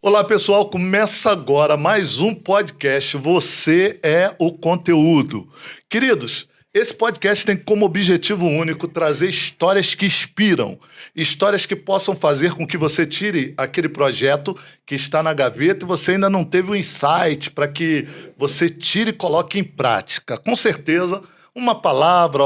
Olá, pessoal. Começa agora mais um podcast Você é o Conteúdo. Queridos, esse podcast tem como objetivo único trazer histórias que inspiram, histórias que possam fazer com que você tire aquele projeto que está na gaveta e você ainda não teve o insight para que você tire e coloque em prática. Com certeza, uma palavra,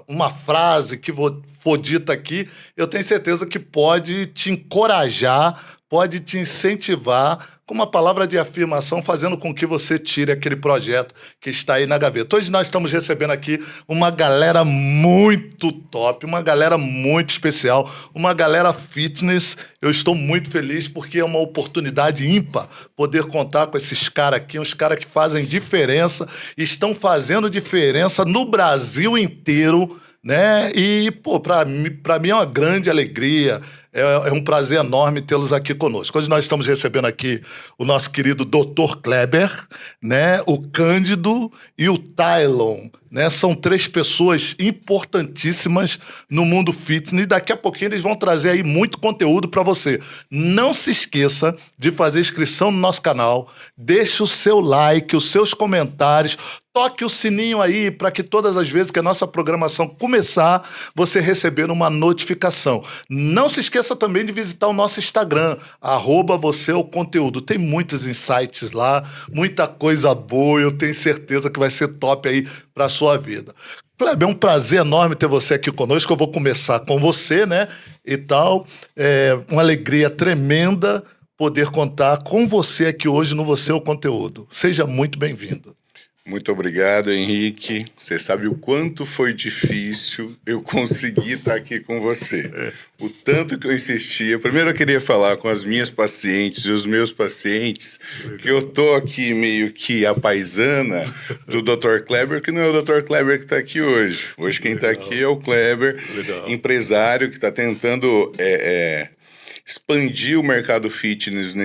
uma frase que for dita aqui, eu tenho certeza que pode te encorajar, pode te incentivar com uma palavra de afirmação, fazendo com que você tire aquele projeto que está aí na gaveta. Hoje nós estamos recebendo aqui uma galera muito top, uma galera muito especial, uma galera fitness. Eu estou muito feliz porque é uma oportunidade ímpar poder contar com esses caras aqui, uns caras que fazem diferença, estão fazendo diferença no Brasil inteiro, né? E, pô, para mim é uma grande alegria, é um prazer enorme tê-los aqui conosco. Hoje nós estamos recebendo aqui o nosso querido Dr. Kleber, né? O Cândido e o Tylon, né? São três pessoas importantíssimas no mundo fitness e daqui a pouquinho eles vão trazer aí muito conteúdo para você. Não se esqueça de fazer inscrição no nosso canal, deixe o seu like, os seus comentários, toque o sininho aí para que todas as vezes que a nossa programação começar, você receber uma notificação. Não se esqueça também de visitar o nosso Instagram, @VocêOConteúdo. Tem muitos insights lá, muita coisa boa, eu tenho certeza que vai ser top aí para a sua vida. Kleber, é um prazer enorme ter você aqui conosco. Eu vou começar com você, né? E tal. É uma alegria tremenda poder contar com você aqui hoje no Você é o Conteúdo. Seja muito bem-vindo. Muito obrigado, Henrique. Você sabe o quanto foi difícil eu conseguir estar aqui com você. O tanto que eu insistia. Primeiro eu queria falar com as minhas pacientes e os meus pacientes que eu tô aqui meio que a paisana do Dr. Kleber, que não é o Dr. Kleber que está aqui hoje. Hoje quem está aqui é o Kleber, empresário que está tentando expandir o mercado fitness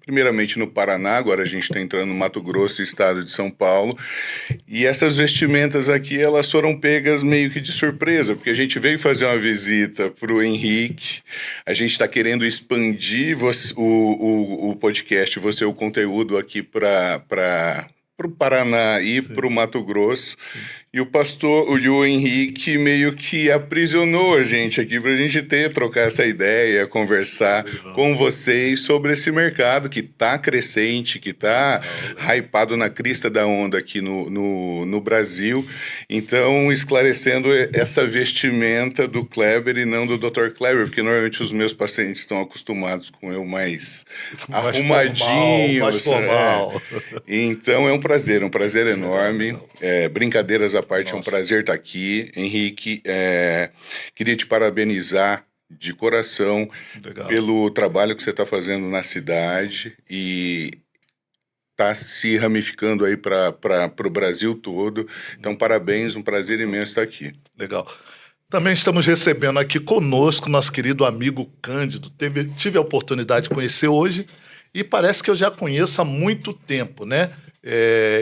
primeiramente no Paraná, agora a gente está entrando no Mato Grosso, estado de São Paulo, e essas vestimentas aqui, elas foram pegas meio que de surpresa, porque a gente veio fazer uma visita para o Henrique, a gente está querendo expandir o podcast, o Conteúdo aqui para o Paraná e para o Mato Grosso. Sim. E o Henrique meio que aprisionou a gente aqui para a gente trocar essa ideia, conversar com vocês sobre esse mercado que está crescente, que está hypado na crista da onda aqui no Brasil. Então, esclarecendo essa vestimenta do Kleber e não do Dr. Kleber, porque normalmente os meus pacientes estão acostumados com eu mais arrumadinho. Mais formal. Então, é um prazer enorme. Brincadeiras à parte, é um prazer estar aqui. Henrique, queria te parabenizar de coração pelo trabalho que você está fazendo na cidade e está se ramificando aí para o Brasil todo. Então, parabéns, um prazer imenso estar aqui. Legal. Também estamos recebendo aqui conosco nosso querido amigo Cândido. Tive a oportunidade de conhecer hoje e parece que eu já conheço há muito tempo, né?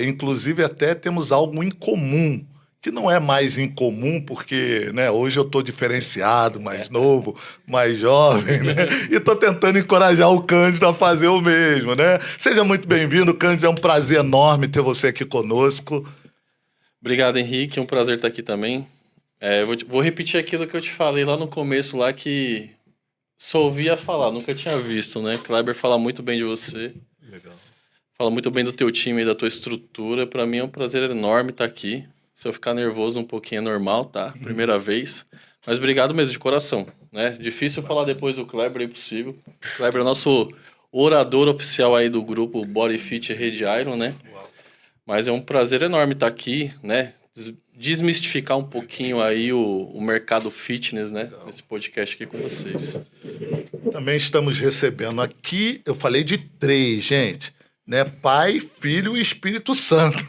Inclusive até temos algo em comum, que não é mais incomum, porque, né, hoje eu estou diferenciado, mais novo, mais jovem, né? E estou tentando encorajar o Cândido a fazer o mesmo, né? Seja muito bem-vindo, Cândido, é um prazer enorme ter você aqui conosco. Obrigado, Henrique, é um prazer estar aqui também. Vou repetir aquilo que eu te falei lá no começo, lá que só ouvia falar, nunca tinha visto, né? Kleber fala muito bem de você. Legal. Fala muito bem do teu time e da tua estrutura. Para mim é um prazer enorme estar aqui. Se eu ficar nervoso um pouquinho é normal, tá? Primeira vez. Mas obrigado mesmo, de coração, né? Difícil falar depois do Kleber, é impossível. O Kleber é nosso orador oficial aí do grupo Body Fit Rede Iron, né? Mas é um prazer enorme estar aqui, né? Desmistificar um pouquinho aí o mercado fitness, né? Nesse podcast aqui com vocês. Também estamos recebendo aqui, eu falei de 3, gente, né? Pai, Filho e Espírito Santo.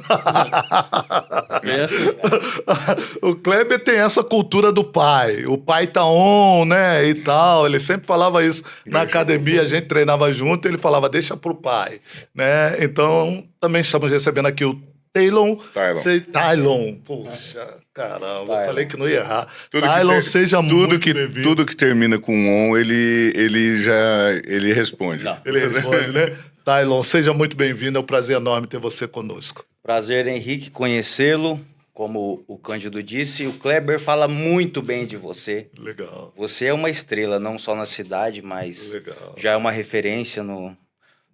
O Kleber tem essa cultura do pai. O pai tá on, né? E tal. Ele sempre falava isso na academia, a gente treinava junto, ele falava, deixa pro pai, né? Então, também estamos recebendo aqui o Taylon. Tylon. Tylon. Poxa, caramba, eu falei que não ia errar. Tudo Tylon, seja muito que bem-vindo. Tudo que termina com on, ele responde. Não. Ele responde, né? Tylon, seja muito bem-vindo. É um prazer enorme ter você conosco. Prazer, Henrique, conhecê-lo. Como o Cândido disse, o Kleber fala muito bem de você. Legal. Você é uma estrela, não só na cidade, mas Legal. já é uma referência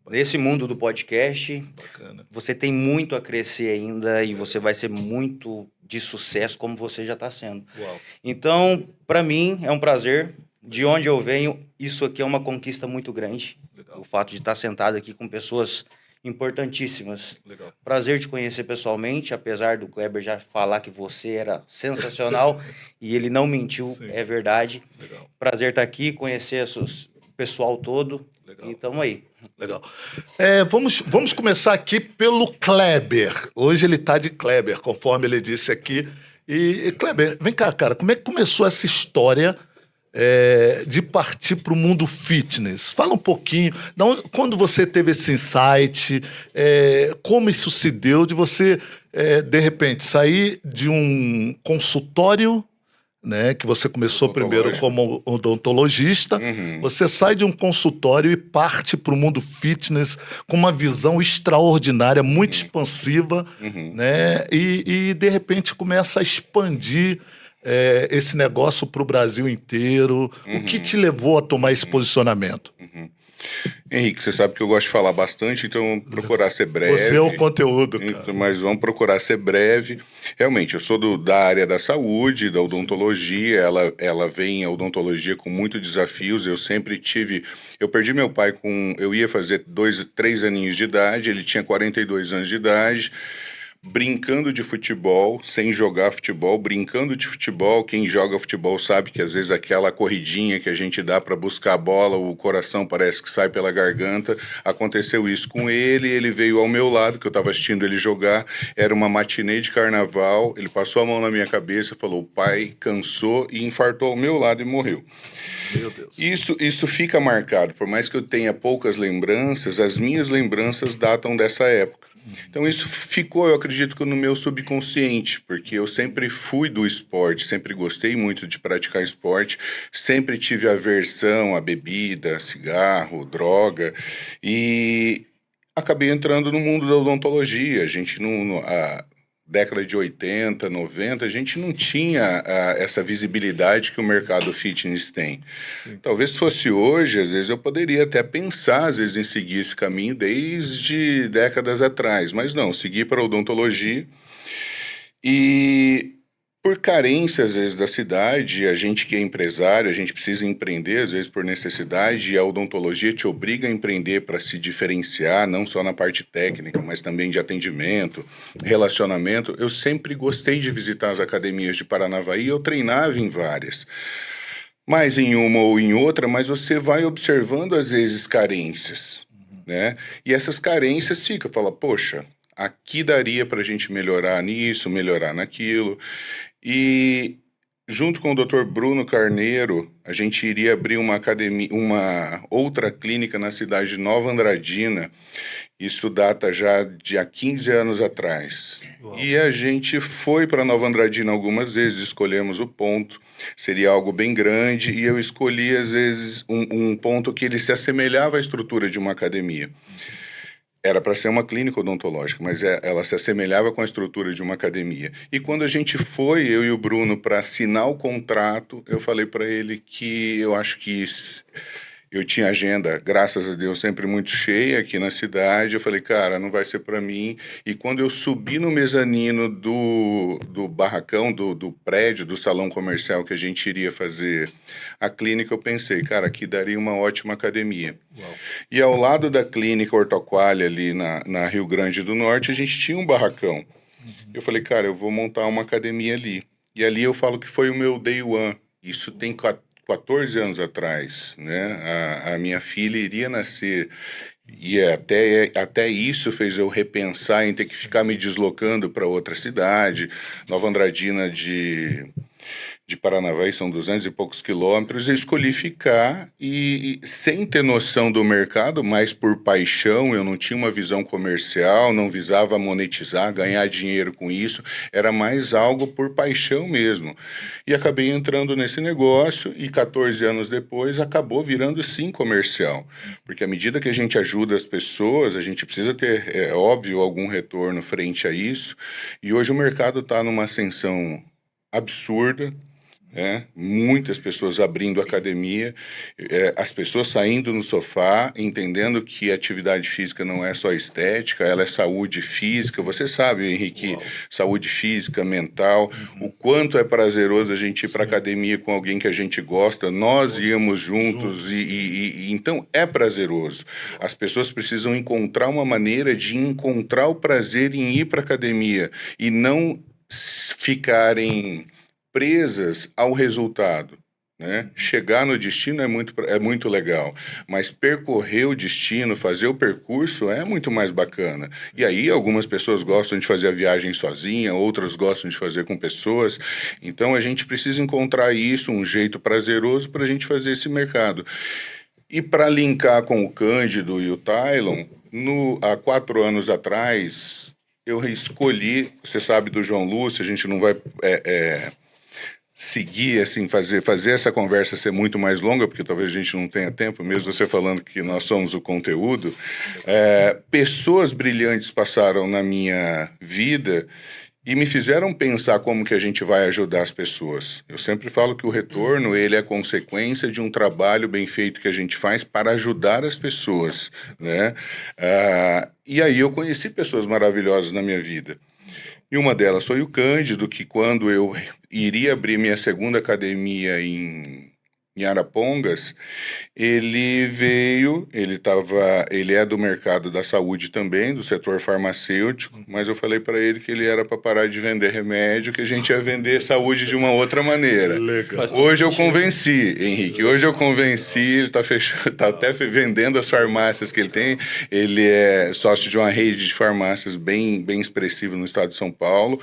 nesse mundo do podcast. Bacana. Você tem muito a crescer ainda e você vai ser muito de sucesso, como você já está sendo. Uau. Então, para mim, é um prazer. De onde eu venho, isso aqui é uma conquista muito grande. Legal. O fato de estar sentado aqui com pessoas importantíssimas. Legal. Prazer te conhecer pessoalmente, apesar do Kleber já falar que você era sensacional e ele não mentiu, Sim. é verdade. Legal. Prazer estar aqui, conhecer o pessoal todo. Legal. E tamo aí. Legal. Vamos começar aqui pelo Kleber. Hoje ele está de Kleber, conforme ele disse aqui. E Kleber, vem cá, cara, como é que começou essa história de partir para o mundo fitness? Fala um pouquinho, quando você teve esse insight, como isso se deu de você, de repente, sair de um consultório, né, que você começou primeiro como odontologista, você sai de um consultório e parte para o mundo fitness com uma visão extraordinária, muito expansiva, né, e de repente começa a expandir esse negócio para o Brasil inteiro. O que te levou a tomar esse posicionamento? Henrique, você sabe que eu gosto de falar bastante, então procurar ser breve. Você é o conteúdo, cara. Então, mas vamos procurar ser breve. Realmente, eu sou da área da saúde, da odontologia. Ela vem, a odontologia, com muitos desafios. Eu sempre tive... Eu perdi meu pai eu ia fazer 3 aninhos de idade, ele tinha 42 anos de idade, brincando de futebol, sem jogar futebol, brincando de futebol. Quem joga futebol sabe que às vezes aquela corridinha que a gente dá para buscar a bola, o coração parece que sai pela garganta. Aconteceu isso com ele, ele veio ao meu lado, que eu estava assistindo ele jogar, era uma matinê de carnaval, ele passou a mão na minha cabeça, falou: o pai cansou e infartou ao meu lado e morreu. Meu Deus. Isso fica marcado, por mais que eu tenha poucas lembranças, as minhas lembranças datam dessa época. Então isso ficou, eu acredito que no meu subconsciente, porque eu sempre fui do esporte, sempre gostei muito de praticar esporte, sempre tive aversão à bebida, cigarro, droga, e acabei entrando no mundo da odontologia. A gente década de 80, 90, a gente não tinha essa visibilidade que o mercado fitness tem. Sim. Talvez fosse hoje, às vezes eu poderia até pensar, às vezes, em seguir esse caminho desde décadas atrás, mas não, segui para a odontologia e... Por carência, às vezes, da cidade, a gente que é empresário, a gente precisa empreender, às vezes, por necessidade, e a odontologia te obriga a empreender para se diferenciar, não só na parte técnica, mas também de atendimento, relacionamento. Eu sempre gostei de visitar as academias de Paranavaí, eu treinava em várias. Mais em uma ou em outra, mas você vai observando, às vezes, carências, né? E essas carências ficam, fala, poxa, aqui daria para a gente melhorar nisso, melhorar naquilo. E junto com o Dr. Bruno Carneiro, a gente iria abrir uma outra clínica na cidade de Nova Andradina. Isso data já de há 15 anos atrás. Uau. E a gente foi para Nova Andradina algumas vezes, escolhemos o ponto, seria algo bem grande, e eu escolhi, às vezes, um ponto que ele se assemelhava à estrutura de uma academia. Era para ser uma clínica odontológica, mas ela se assemelhava com a estrutura de uma academia. E quando a gente foi, eu e o Bruno, para assinar o contrato, eu falei para ele que eu acho que eu tinha agenda, graças a Deus, sempre muito cheia aqui na cidade. Eu falei, cara, não vai ser para mim. E quando eu subi no mezanino do barracão, do prédio, do salão comercial que a gente iria fazer a clínica, eu pensei, cara, aqui daria uma ótima academia. Uau. E ao lado da clínica Ortoqualia, ali na Rio Grande do Norte, a gente tinha um barracão. Eu falei, cara, eu vou montar uma academia ali. E ali eu falo que foi o meu day one. Isso tem 14 anos atrás, né? A minha filha iria nascer. E até isso fez eu repensar em ter que ficar me deslocando para outra cidade. Nova Andradina de de Paranavaí, são 200 e poucos quilômetros, eu escolhi ficar e sem ter noção do mercado, mas por paixão, eu não tinha uma visão comercial, não visava monetizar, ganhar dinheiro com isso, era mais algo por paixão mesmo. E acabei entrando nesse negócio e 14 anos depois acabou virando sim comercial, porque à medida que a gente ajuda as pessoas, a gente precisa ter, é óbvio, algum retorno frente a isso, e hoje o mercado está numa ascensão absurda, muitas pessoas abrindo academia, as pessoas saindo no sofá, entendendo que a atividade física não é só estética, ela é saúde física. Você sabe, Henrique, saúde física, mental, o quanto é prazeroso a gente ir para academia com alguém que a gente gosta, nós íamos juntos e então é prazeroso. As pessoas precisam encontrar uma maneira de encontrar o prazer em ir para academia e não ficarem presas ao resultado, né? Chegar no destino é muito legal, mas percorrer o destino, fazer o percurso é muito mais bacana. E aí algumas pessoas gostam de fazer a viagem sozinha, outras gostam de fazer com pessoas. Então a gente precisa encontrar isso, um jeito prazeroso para a gente fazer esse mercado. E para linkar com o Cândido e o Tylon, há 4 anos atrás, eu escolhi, você sabe do João Lúcio, a gente não vai seguir, assim, fazer essa conversa ser muito mais longa, porque talvez a gente não tenha tempo, mesmo você falando que nós somos o conteúdo. Pessoas brilhantes passaram na minha vida e me fizeram pensar como que a gente vai ajudar as pessoas. Eu sempre falo que o retorno, ele é consequência de um trabalho bem feito que a gente faz para ajudar as pessoas, né? E aí eu conheci pessoas maravilhosas na minha vida. E uma delas foi o Cândido, que quando eu iria abrir minha segunda academia em Arapongas, ele veio, ele é do mercado da saúde também, do setor farmacêutico, mas eu falei para ele que ele era para parar de vender remédio, que a gente ia vender saúde de uma outra maneira. Legal. Hoje eu convenci, Henrique, ele está até vendendo as farmácias que ele tem, ele é sócio de uma rede de farmácias bem expressiva no estado de São Paulo,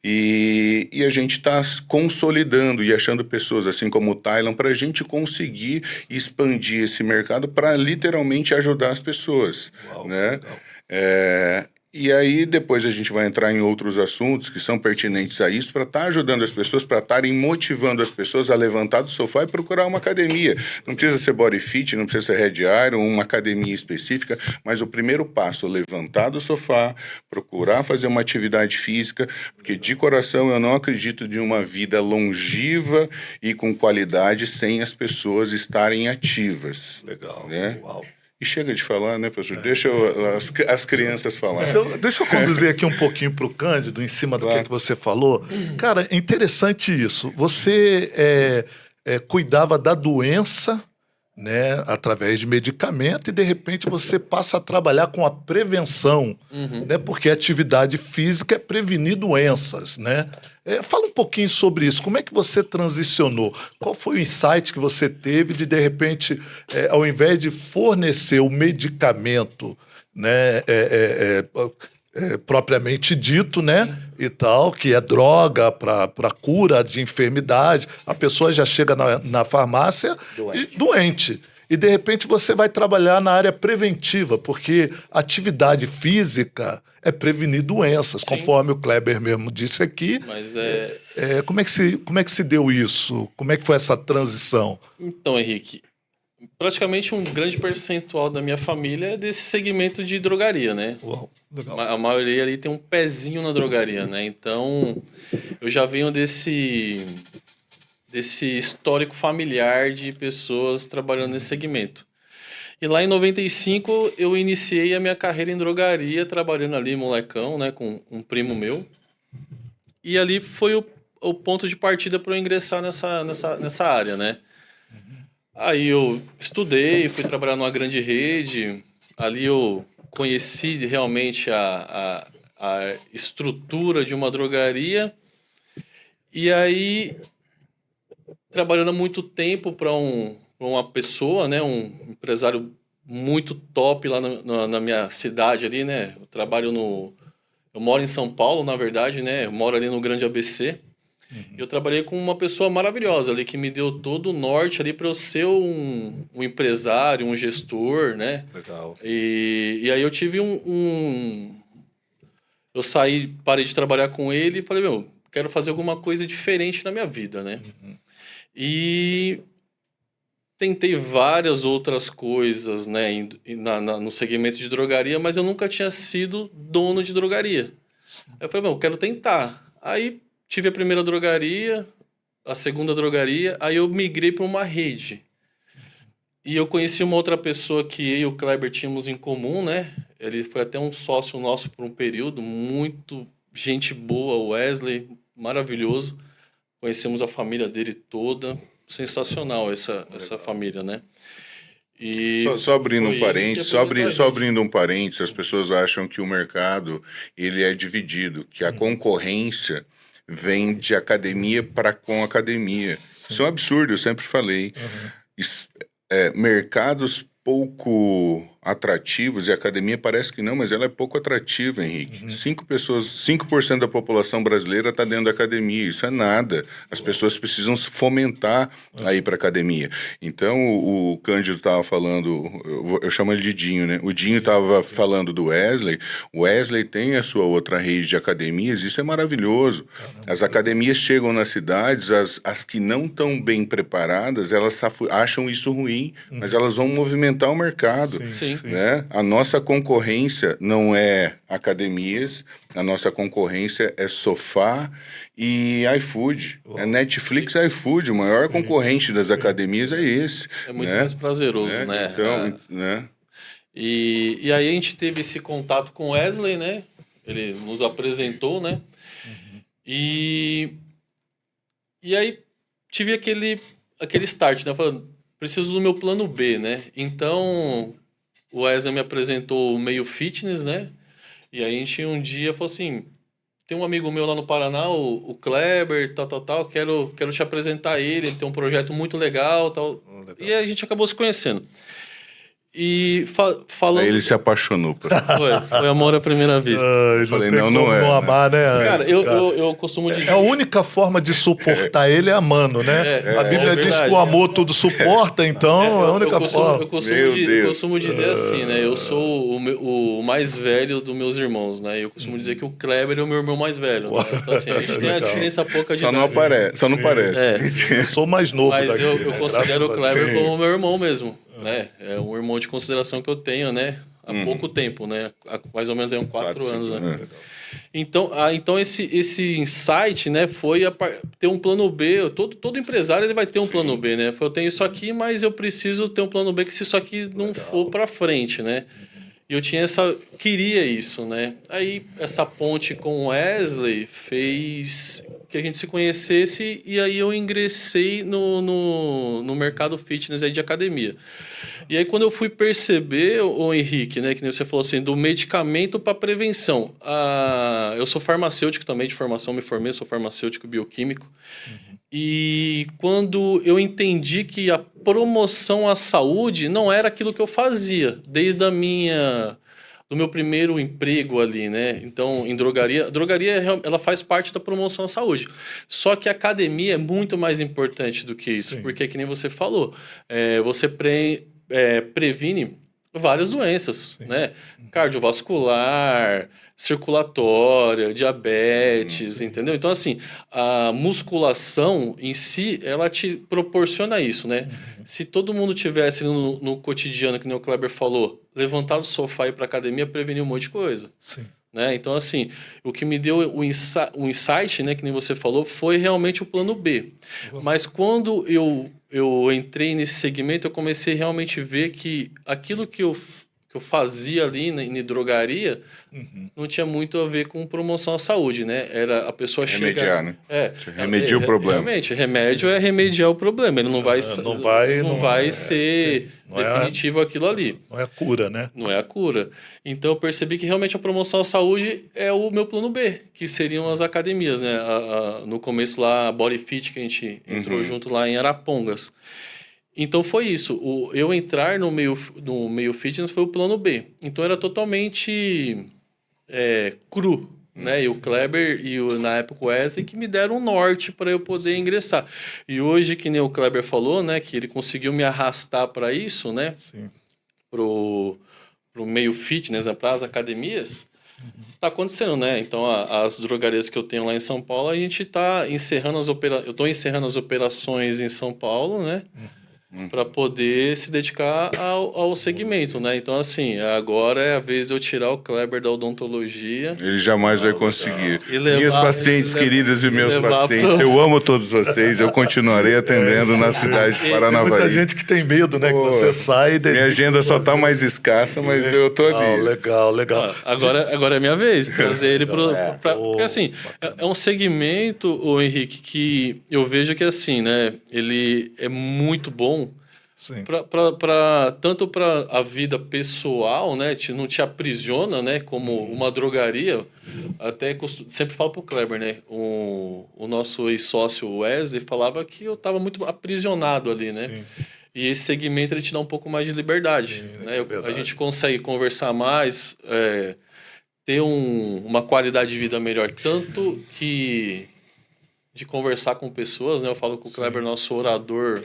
e a gente está consolidando e achando pessoas assim como o Tylon para a gente conseguir expandir esse mercado para literalmente ajudar as pessoas. Uau, né? legal. E aí depois a gente vai entrar em outros assuntos que são pertinentes a isso para estar ajudando as pessoas, para estarem motivando as pessoas a levantar do sofá e procurar uma academia. Não precisa ser body fit, não precisa ser Red Iron, uma academia específica, mas o primeiro passo, levantar do sofá, procurar fazer uma atividade física, porque de coração eu não acredito de uma vida longeva e com qualidade sem as pessoas estarem ativas. Legal. Né? Uau. E chega de falar, né, professor? Deixa as crianças falar. Deixa eu conduzir aqui um pouquinho para o Cândido, em cima do que você falou. Cara, é interessante isso. Você cuidava da doença, né, através de medicamento, e de repente você passa a trabalhar com a prevenção, né, porque a atividade física é prevenir doenças, né? Fala um pouquinho sobre isso. Como é que você transicionou? Qual foi o insight que você teve de repente, ao invés de fornecer o medicamento, né, propriamente dito, né, e tal, que é droga para cura de enfermidade, a pessoa já chega na farmácia doente. E, de repente, você vai trabalhar na área preventiva, porque atividade física é prevenir doenças, Sim. conforme o Kleber mesmo disse aqui. Mas Como é que se deu isso? Como é que foi essa transição? Então, Henrique, praticamente um grande percentual da minha família é desse segmento de drogaria, né? Uau, legal. A maioria ali tem um pezinho na drogaria, né? Então, eu já venho desse histórico familiar de pessoas trabalhando nesse segmento. E lá em 95, eu iniciei a minha carreira em drogaria, trabalhando ali, molecão, né, com um primo meu. E ali foi o ponto de partida para eu ingressar nessa área, né? Aí eu estudei, fui trabalhar numa grande rede, ali eu conheci realmente a estrutura de uma drogaria, e aí, trabalhando há muito tempo para uma pessoa, né, um empresário muito top lá na minha cidade ali, né, eu moro em São Paulo, na verdade, né, eu moro ali no Grande ABC, Eu trabalhei com uma pessoa maravilhosa ali, que me deu todo o norte ali para eu ser um empresário, um gestor, né? Legal. E aí eu tive eu saí, parei de trabalhar com ele e falei, meu, quero fazer alguma coisa diferente na minha vida, né? E tentei várias outras coisas, né, no segmento de drogaria, mas eu nunca tinha sido dono de drogaria. Aí eu falei, eu quero tentar. Aí tive a primeira drogaria, a segunda drogaria, aí eu migrei para uma rede. E eu conheci uma outra pessoa que eu e o Kleber tínhamos em comum, né? Ele foi até um sócio nosso por um período, muito gente boa, o Wesley, maravilhoso. Conhecemos a família dele toda, sensacional essa família, né? E Só abrindo foi um ele que parênteses, apresentou a só gente. abrindo um parênteses, as pessoas acham que o mercado ele é dividido, que a concorrência vem de academia para com academia. Isso é um absurdo, eu sempre falei. Mercados pouco atrativos, e a academia parece que não, mas ela é pouco atrativa, Henrique. 5% da população brasileira está dentro da academia, isso é nada. As pessoas precisam se fomentar a ir para a academia. Então, o Cândido estava falando, eu chamo ele de Dinho, né? O Dinho estava falando do Wesley, o Wesley tem a sua outra rede de academias, isso é maravilhoso. As academias chegam nas cidades, as que não estão bem preparadas, elas acham isso ruim, mas elas vão movimentar o mercado. Sim. Né? A nossa concorrência não é academias, a nossa concorrência é sofá e iFood. É Netflix e iFood, o maior concorrente das academias é esse. É muito né? mais prazeroso, né? Então, né? E aí a gente teve esse contato com o Wesley, né? Ele nos apresentou, né? E aí tive aquele start, né? Falando, preciso do meu plano B, né? Então o Wesley me apresentou o meio fitness, né? E aí a gente um dia falou assim, tem um amigo meu lá no Paraná, o Kleber, tal, quero te apresentar ele tem um projeto muito legal, tal. E aí a gente acabou se conhecendo. E falando... Aí ele se apaixonou. Foi amor à primeira vista. Eu falei, não é. Não amar, né? Cara, eu costumo dizer... A única forma de suportar ele é amando, né? A Bíblia diz que o amor tudo suporta, então é a única forma. Eu costumo dizer assim, né? Eu sou o mais velho dos meus irmãos, né? Eu costumo dizer que o Kleber é o meu irmão mais velho. Né? Então, assim, a gente tem a diferença pouca de Só não parece. Eu sou mais novo mas daqui. eu considero o Kleber Sim. como meu irmão mesmo, né? É um irmão de consideração que eu tenho, né? Há pouco tempo, né? Há mais ou menos aí uns 4 anos, né? Então esse insight, né, foi ter um plano B. Todo empresário ele vai ter um plano B, né? Eu tenho isso aqui, mas eu preciso ter um plano B que se isso aqui não for para frente, né? E eu queria isso, né? Aí essa ponte com o Wesley fez que a gente se conhecesse e aí eu ingressei no mercado fitness aí de academia. E aí quando eu fui perceber, o Henrique, né, que nem você falou assim, do medicamento para prevenção. Eu sou farmacêutico também de formação, me formei, sou farmacêutico bioquímico. E quando eu entendi que a promoção à saúde não era aquilo que eu fazia, desde do meu primeiro emprego ali, né? Então, em drogaria, ela faz parte da promoção à saúde. Só que a academia é muito mais importante do que isso, porque que nem você falou, você previne várias doenças, né? Cardiovascular, circulatória, diabetes, entendeu? Então, assim, a musculação em si, ela te proporciona isso, né? Se todo mundo tivesse no cotidiano, que nem o Kleber falou, levantar do sofá e ir para academia, prevenir um monte de coisa. Sim. Né? Então, assim, o que me deu o insight, né, que nem você falou, foi realmente o plano B. Mas quando eu entrei nesse segmento, eu comecei realmente a ver que aquilo que eu fazia ali em drogaria não tinha muito a ver com promoção à saúde, né? Era a pessoa Remediar, chegar... né? Remedia o problema. Realmente, remédio é remediar o problema. Ele não vai ser definitivo aquilo ali. Não é a cura, né? Não é a cura. Então eu percebi que realmente a promoção à saúde é o meu plano B, que seriam as academias, né? No começo lá, a Body Fit, que a gente entrou junto lá em Arapongas. Então foi isso. Eu entrar no meio fitness foi o plano B. Então era totalmente cru, né? E o Kleber e na época o Wesley que me deram um norte para eu poder ingressar. E hoje, que nem o Kleber falou, né? Que ele conseguiu me arrastar para isso, né? Sim. Pro meio fitness, né, para as academias. Tá acontecendo, né? Então, as drogarias que eu tenho lá em São Paulo, a gente tá encerrando eu tô encerrando as operações em São Paulo, né? Para poder se dedicar ao segmento, né? Então, assim, agora é a vez de eu tirar o Kleber da odontologia Ele jamais vai conseguir. e levar... Minhas pacientes queridas e meus levar pacientes, eu amo todos vocês, eu continuarei atendendo na cidade de Tem Paranavaí. muita gente que tem medo, né? Que Pô, você sai e... Minha agenda só tá mais escassa, mas eu tô ali. Legal. Agora é minha vez, trazer ele porque assim, bacana. é um segmento, o Henrique, que eu vejo que assim, né, ele é muito bom Sim. tanto para a vida pessoal, né, não te aprisiona, né, como uma drogaria. Até sempre falo pro Kleber, né, o nosso ex-sócio Wesley falava que eu estava muito aprisionado ali, né. Sim. E esse segmento ele te dá um pouco mais de liberdade, Sim, né? verdade. A gente consegue conversar mais, ter uma qualidade de vida melhor, tanto que de conversar com pessoas, né? Eu falo com o Kleber, nosso orador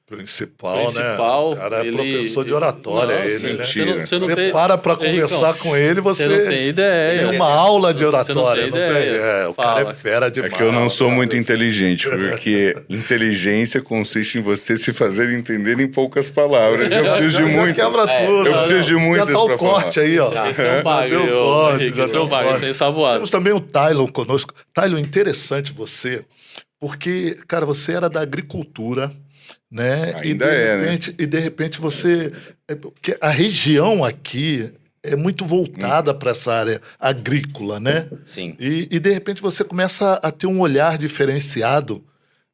Principal, né? principal. O cara é ele- professor de oratória, Não, ele, você- né? você não Você tem... para pra Henricão, conversar com ele, Você não tem ideia. tem uma aula de Você não oratória, tem não tem? ideia. É, o cara é Fala. fera É demais. que eu não sou cara, muito assim. inteligente, porque inteligência consiste em você se fazer entender em poucas palavras. Eu preciso de Já muitas. quebra tudo. Eu preciso de muitas Já tá o pra corte falar. aí, ó. Esse é um bag, Já deu ô, corte, Henrique, já esse é deu um bag, corte. isso é ensaboado. Temos também o Tylon conosco. Tylon, interessante você, porque, cara, você era da agricultura, né? Ainda é, né? E de repente você... Porque a região aqui é muito voltada para essa área agrícola, né? Sim. E de repente você começa a ter um olhar diferenciado,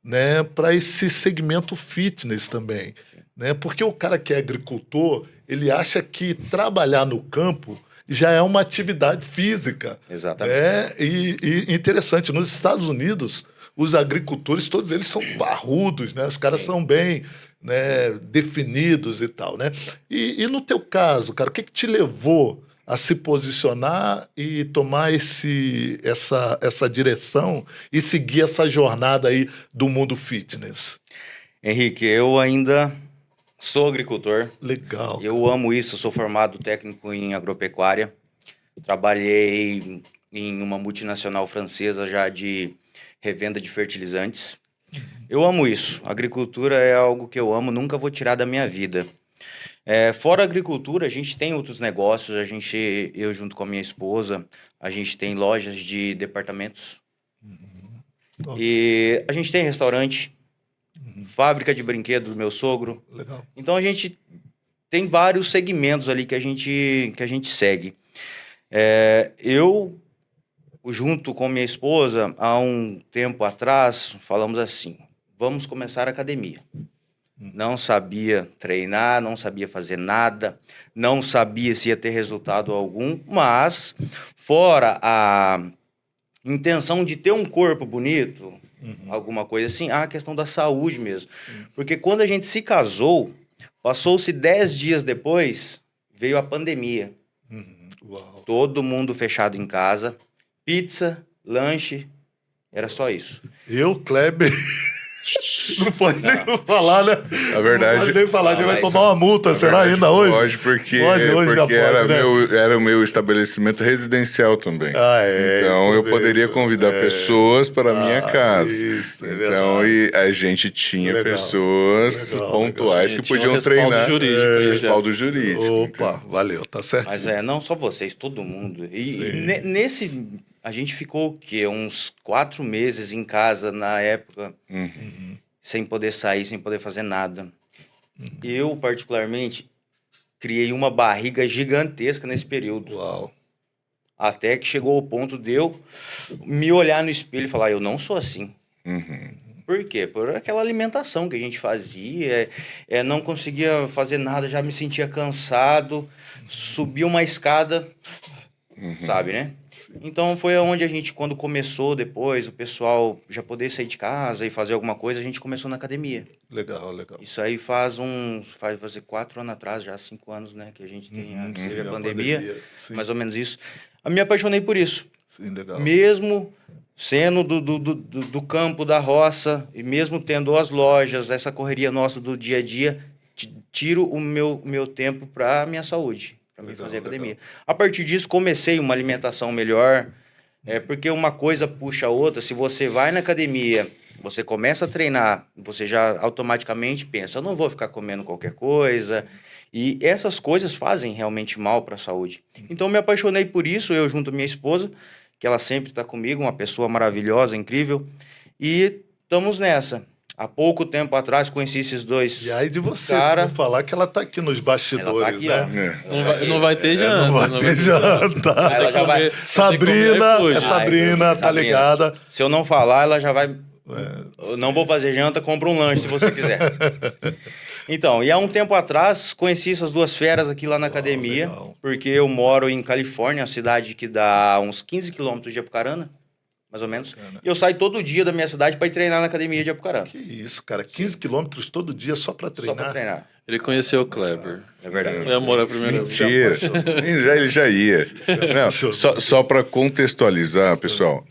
né, para esse segmento fitness também, né? Porque o cara que é agricultor, ele acha que trabalhar no campo já é uma atividade física, Exatamente. né? E interessante, nos Estados Unidos, os agricultores, todos eles são parrudos, né? Os caras são bem, né, definidos e tal, né? E no teu caso, cara, o que te levou a se posicionar e tomar essa direção e seguir essa jornada aí do mundo fitness? Henrique, eu ainda sou agricultor. Legal. Eu amo isso, sou formado técnico em agropecuária. Trabalhei em uma multinacional francesa já de revenda de fertilizantes. Eu amo isso. Agricultura é algo que eu amo, nunca vou tirar da minha vida. Fora a agricultura, a gente tem outros negócios. Eu junto com a minha esposa, a gente tem lojas de departamentos. E a gente tem restaurante, fábrica de brinquedos do meu sogro. Legal. Então a gente tem vários segmentos ali que a gente segue. Eu, junto com minha esposa, há um tempo atrás, falamos assim: vamos começar a academia. Não sabia treinar, não sabia fazer nada, não sabia se ia ter resultado algum, mas fora a intenção de ter um corpo bonito, alguma coisa assim, a questão da saúde mesmo. Porque quando a gente se casou, passou-se 10 dias depois, veio a pandemia. Uau. Todo mundo fechado em casa, pizza, lanche, era só isso. Eu, Kleber... Não pode nem falar, né? Na verdade, não pode nem falar, a gente vai mas- tomar uma multa, será verdade, ainda hoje? Pode, porque, Pode, hoje já porque pode, era, né? era o meu estabelecimento residencial também. Ah, é. Então isso eu mesmo. poderia convidar pessoas para a minha casa. Isso, é Então verdade. a gente tinha Legal, pessoas legal, pontuais que Tinha podiam respaldo treinar. jurídico aí já. Respaldo jurídico. Opa, valeu, tá certo. Mas não só vocês, todo mundo. E Sim. nesse, a gente ficou o quê? Uns 4 meses em casa na época, sem poder sair, sem poder fazer nada. Eu, particularmente, criei uma barriga gigantesca nesse período. Uau. Até que chegou ao ponto de eu me olhar no espelho e falar: eu não sou assim. Por quê? Por aquela alimentação que a gente fazia, não conseguia fazer nada, já me sentia cansado, subia uma escada, sabe, né? Então foi onde a gente, quando começou depois, o pessoal já poder sair de casa e fazer alguma coisa, a gente começou na academia. Legal, legal. Isso aí faz fazer 4 anos atrás, já 5 anos, né, que a gente teve a pandemia, sim. mais ou menos isso. Eu me apaixonei por isso. Sim, legal. Mesmo sendo do campo, da roça, e mesmo tendo as lojas, essa correria nossa do dia a dia, tiro o meu tempo para minha saúde, para mim Legal, fazer academia. legal. A partir disso, comecei uma alimentação melhor, porque uma coisa puxa a outra. Se você vai na academia, você começa a treinar, você já automaticamente pensa, eu não vou ficar comendo qualquer coisa. E essas coisas fazem realmente mal para a saúde. Então, eu me apaixonei por isso, eu junto à minha esposa, que ela sempre está comigo, uma pessoa maravilhosa, incrível, e estamos nessa. Há pouco tempo atrás, conheci esses dois E aí de você, cara. se não falar que ela tá aqui nos bastidores, aqui, né? ó. Não vai ter janta. Não vai ter janta. Ela já vai... Sabrina, comer Sabrina, tá Sabrina. ligada? Se eu não falar, ela já vai... Eu não vou fazer janta, compra um lanche se você quiser. Então, e há um tempo atrás, conheci essas duas feras aqui lá na academia, legal. porque eu moro em Califórnia, uma cidade que dá uns 15 quilômetros de Apucarana, mais ou menos. Bacana. E eu saio todo dia da minha cidade para ir treinar na academia de Apucarana. Que isso, cara. 15 quilômetros todo dia só pra Só treinar. para treinar. Ele conheceu o Kleber. É verdade. Foi amor à primeira vez. Mentira. Ele já ia. Não, só para contextualizar, pessoal,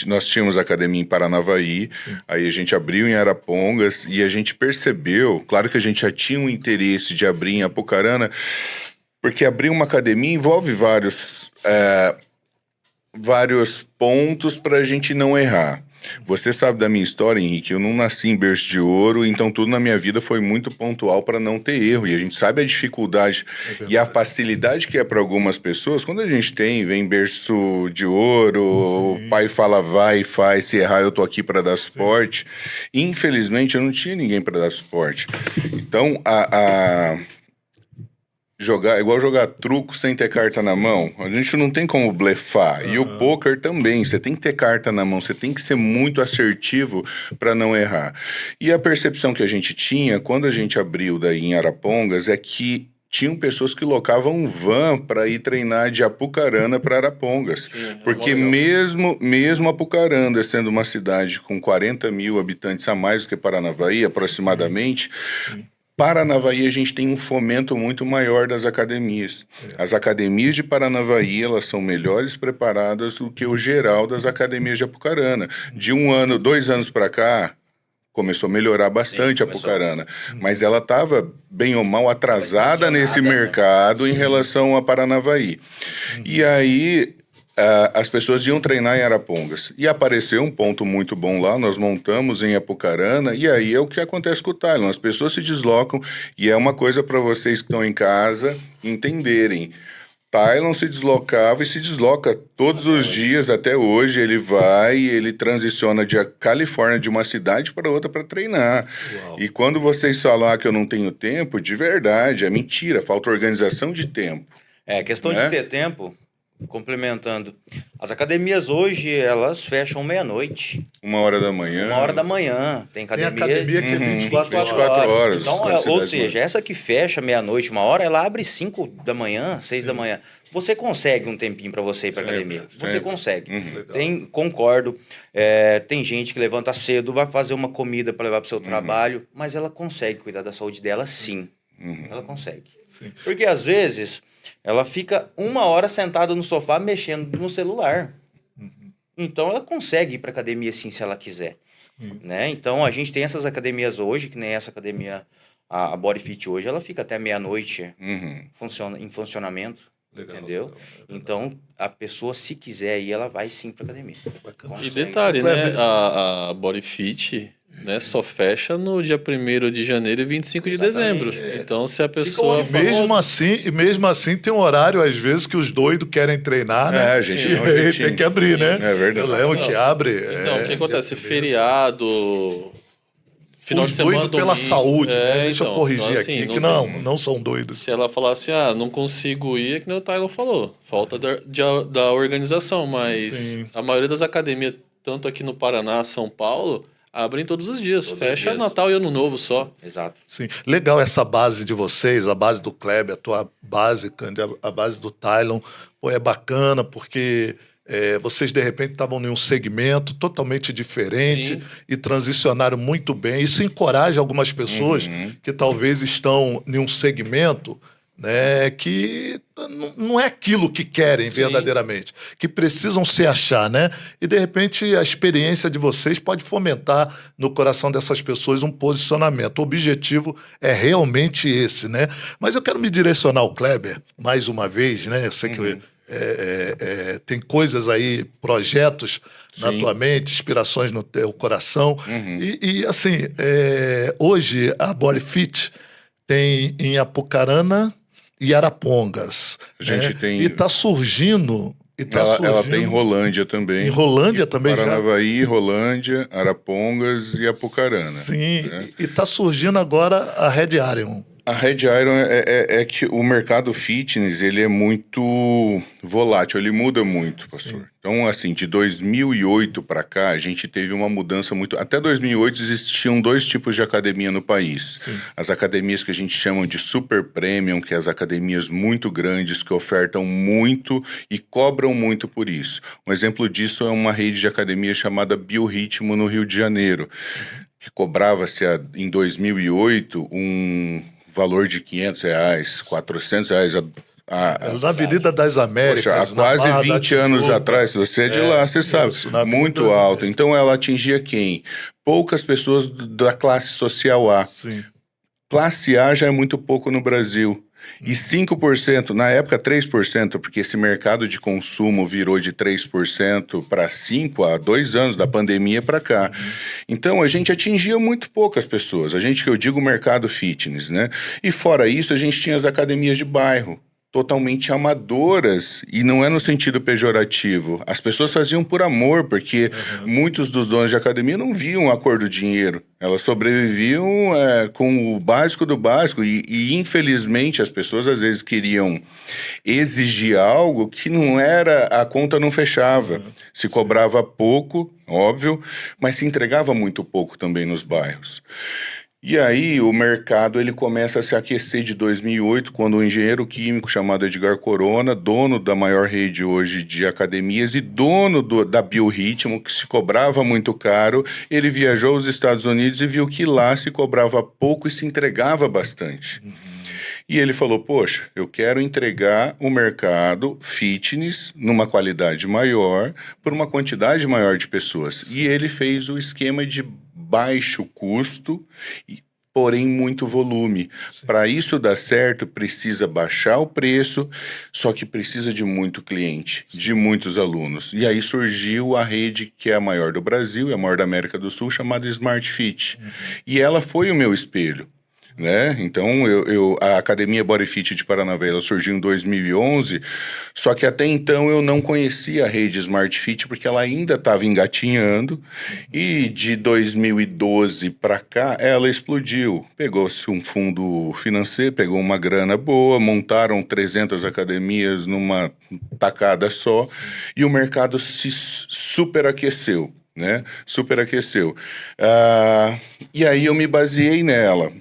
nós tínhamos academia em Paranavaí, aí a gente abriu em Arapongas e a gente percebeu, claro que a gente já tinha um interesse de abrir em Apucarana, porque abrir uma academia envolve vários pontos para a gente não errar. Você sabe da minha história, Henrique, eu não nasci em berço de ouro, então tudo na minha vida foi muito pontual para não ter erro, e a gente sabe a dificuldade e a facilidade que é para algumas pessoas, quando a gente vem berço de ouro, o pai fala vai e faz, se errar eu tô aqui para dar suporte. Infelizmente eu não tinha ninguém para dar suporte. Então jogar, igual jogar truco sem ter carta na mão, a gente não tem como blefar. E o poker também, você tem que ter carta na mão, você tem que ser muito assertivo para não errar. E a percepção que a gente tinha quando a gente abriu daí em Arapongas é que tinham pessoas que locavam van para ir treinar de Apucarana para Arapongas. Porque mesmo Apucarana, sendo uma cidade com 40 mil habitantes a mais do que Paranavaí, aproximadamente, Paranavaí a gente tem um fomento muito maior das academias. As academias de Paranavaí, elas são melhores preparadas do que o geral das academias de Apucarana. De 2 anos para cá, começou a melhorar bastante a Apucarana, mas ela estava, bem ou mal, atrasada nesse mercado em relação a Paranavaí. E aí as pessoas iam treinar em Arapongas. E apareceu um ponto muito bom lá, nós montamos em Apucarana, e aí é o que acontece com o Tylon. As pessoas se deslocam, e é uma coisa para vocês que estão em casa entenderem. Tylon se deslocava e se desloca todos os dias até hoje. Ele transiciona de Califórnia, de uma cidade para outra para treinar. Uau. E quando vocês falam que eu não tenho tempo, de verdade, é mentira, falta organização de tempo. Questão de ter tempo, complementando. As academias hoje, elas fecham meia-noite. 1h da manhã. 1h da manhã. Tem academia que é 24 horas. Então, ou seja, essa que fecha meia-noite, 1h, ela abre 5 da manhã, 6 da manhã. Você consegue um tempinho para você ir para academia. Você consegue. Concordo. Tem gente que levanta cedo, vai fazer uma comida para levar para o seu trabalho, mas ela consegue cuidar da saúde dela, sim. Ela consegue. Sim. Porque, às vezes, ela fica 1h sentada no sofá mexendo no celular. Então, ela consegue ir para academia, sim, se ela quiser. Né? Então, a gente tem essas academias hoje, que nem essa academia, a Bodyfit hoje, ela fica até meia-noite em funcionamento. Legal, entendeu? Legal. Então, a pessoa, se quiser ir, ela vai sim para academia. E detalhe, né? A Bodyfit, né, só fecha no dia 1º de janeiro e 25 de dezembro. Então, se a pessoa... Mesmo assim, tem um horário, às vezes, que os doidos querem treinar, né? A gente tem que abrir, né? É verdade. Eu lembro que abre... Então, o que acontece? Feriado... Final os de semana, doidos pela saúde, né? Deixa eu corrigir então, assim, aqui, que não são doidos. Se ela falasse, não consigo ir, é que nem o Tylon falou, falta da organização, mas a maioria das academias, tanto aqui no Paraná, São Paulo, abrem todos os dias, fecha Natal e Ano Novo só. Exato. Sim, legal essa base de vocês, a base do Kleber, a tua base, a base do Tylon, é bacana, porque... vocês, de repente, estavam em um segmento totalmente diferente e transicionaram muito bem. Isso encoraja algumas pessoas que talvez estão em um segmento né, que não é aquilo que querem Sim. verdadeiramente, que precisam se achar, né? E, de repente, a experiência de vocês pode fomentar no coração dessas pessoas um posicionamento. O objetivo é realmente esse, né? Mas eu quero me direcionar ao Kleber, mais uma vez, né? Eu sei que tem coisas aí, projetos na Sim. tua mente, inspirações no teu coração. E assim, hoje a Body Fit tem em Apucarana e Arapongas. A gente né? tem- E está surgindo. Ela tem em Rolândia também. Em Rolândia também já? Paranavaí, Rolândia, Arapongas e Apucarana. Sim, né? e está surgindo agora a Red Iron. A Red Iron é que o mercado fitness, ele é muito volátil, ele muda muito, pastor. Sim. Então, assim, de 2008 para cá, a gente teve uma mudança muito... Até 2008 existiam 2 tipos de academia no país. Sim. As academias que a gente chama de super premium, que é as academias muito grandes, que ofertam muito e cobram muito por isso. Um exemplo disso é uma rede de academia chamada Biorritmo, no Rio de Janeiro, que cobrava-se em 2008 um valor de R$500, R$400 Na Avenida das Américas. Poxa, há na quase Barra da 20 anos Tijuca. atrás, se você é de lá, você sabe, isso, na Avenida muito das alto. Américas. Então ela atingia quem? Poucas pessoas da classe social A. Sim. Classe A já é muito pouco no Brasil. E 5%, na época 3%, porque esse mercado de consumo virou de 3% para 5% há 2 anos, da pandemia para cá. Então a gente atingia muito poucas pessoas, que eu digo mercado fitness, né? E fora isso, a gente tinha as academias de bairro, totalmente amadoras, e não é no sentido pejorativo. As pessoas faziam por amor, porque muitos dos donos de academia não viam a cor do dinheiro. Elas sobreviviam com o básico do básico, e infelizmente as pessoas às vezes queriam exigir algo que não era, a conta não fechava. Se cobrava pouco, óbvio, mas se entregava muito pouco também nos bairros. E aí o mercado ele começa a se aquecer de 2008, quando um engenheiro químico chamado Edgar Corona, dono da maior rede hoje de academias e dono da Biorritmo, que se cobrava muito caro, ele viajou aos Estados Unidos e viu que lá se cobrava pouco e se entregava bastante. E ele falou, poxa, eu quero entregar o mercado fitness numa qualidade maior por uma quantidade maior de pessoas. E ele fez o esquema de baixo custo, porém muito volume. Para isso dar certo, precisa baixar o preço, só que precisa de muito cliente, de muitos alunos. E aí surgiu a rede que é a maior do Brasil, é a maior da América do Sul, chamada Smart Fit. E ela foi o meu espelho. Né? Então, a Academia Body Fit de Paranavaí surgiu em 2011, só que até então eu não conhecia a rede Smart Fit porque ela ainda estava engatinhando, e de 2012 para cá ela explodiu. Pegou-se um fundo financeiro, pegou uma grana boa, montaram 300 academias numa tacada só, e o mercado se superaqueceu. Né? Superaqueceu. E aí eu me baseei nela.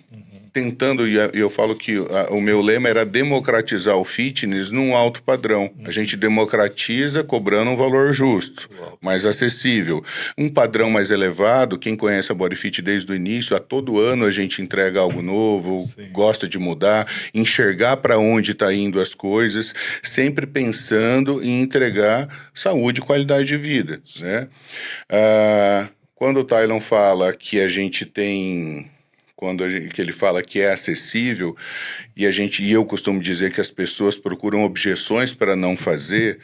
Tentando, e eu falo que o meu lema era democratizar o fitness num alto padrão. A gente democratiza cobrando um valor justo, mais acessível. Um padrão mais elevado, quem conhece a BodyFit desde o início, a todo ano a gente entrega algo novo, gosta de mudar, enxergar para onde está indo as coisas, sempre pensando em entregar saúde e qualidade de vida. Né? Quando o Tylon fala que a gente tem... que ele fala que é acessível, e eu costumo dizer que as pessoas procuram objeções para não fazer,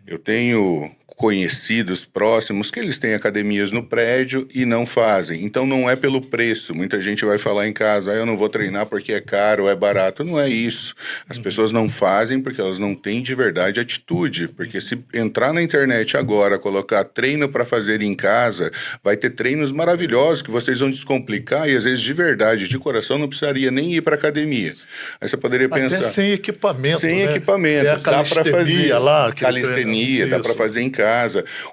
eu tenho conhecidos próximos que eles têm academias no prédio e não fazem. Então não é pelo preço. Muita gente vai falar em casa, eu não vou treinar porque é caro ou é barato. Não é isso. As pessoas não fazem porque elas não têm de verdade atitude. Porque se entrar na internet agora, colocar treino para fazer em casa, vai ter treinos maravilhosos que vocês vão descomplicar e às vezes de verdade, de coração, não precisaria nem ir para academia. Aí você poderia pensar... Até sem equipamento, sem né? equipamentos, dá para fazer lá, calistenia, dá para fazer em casa.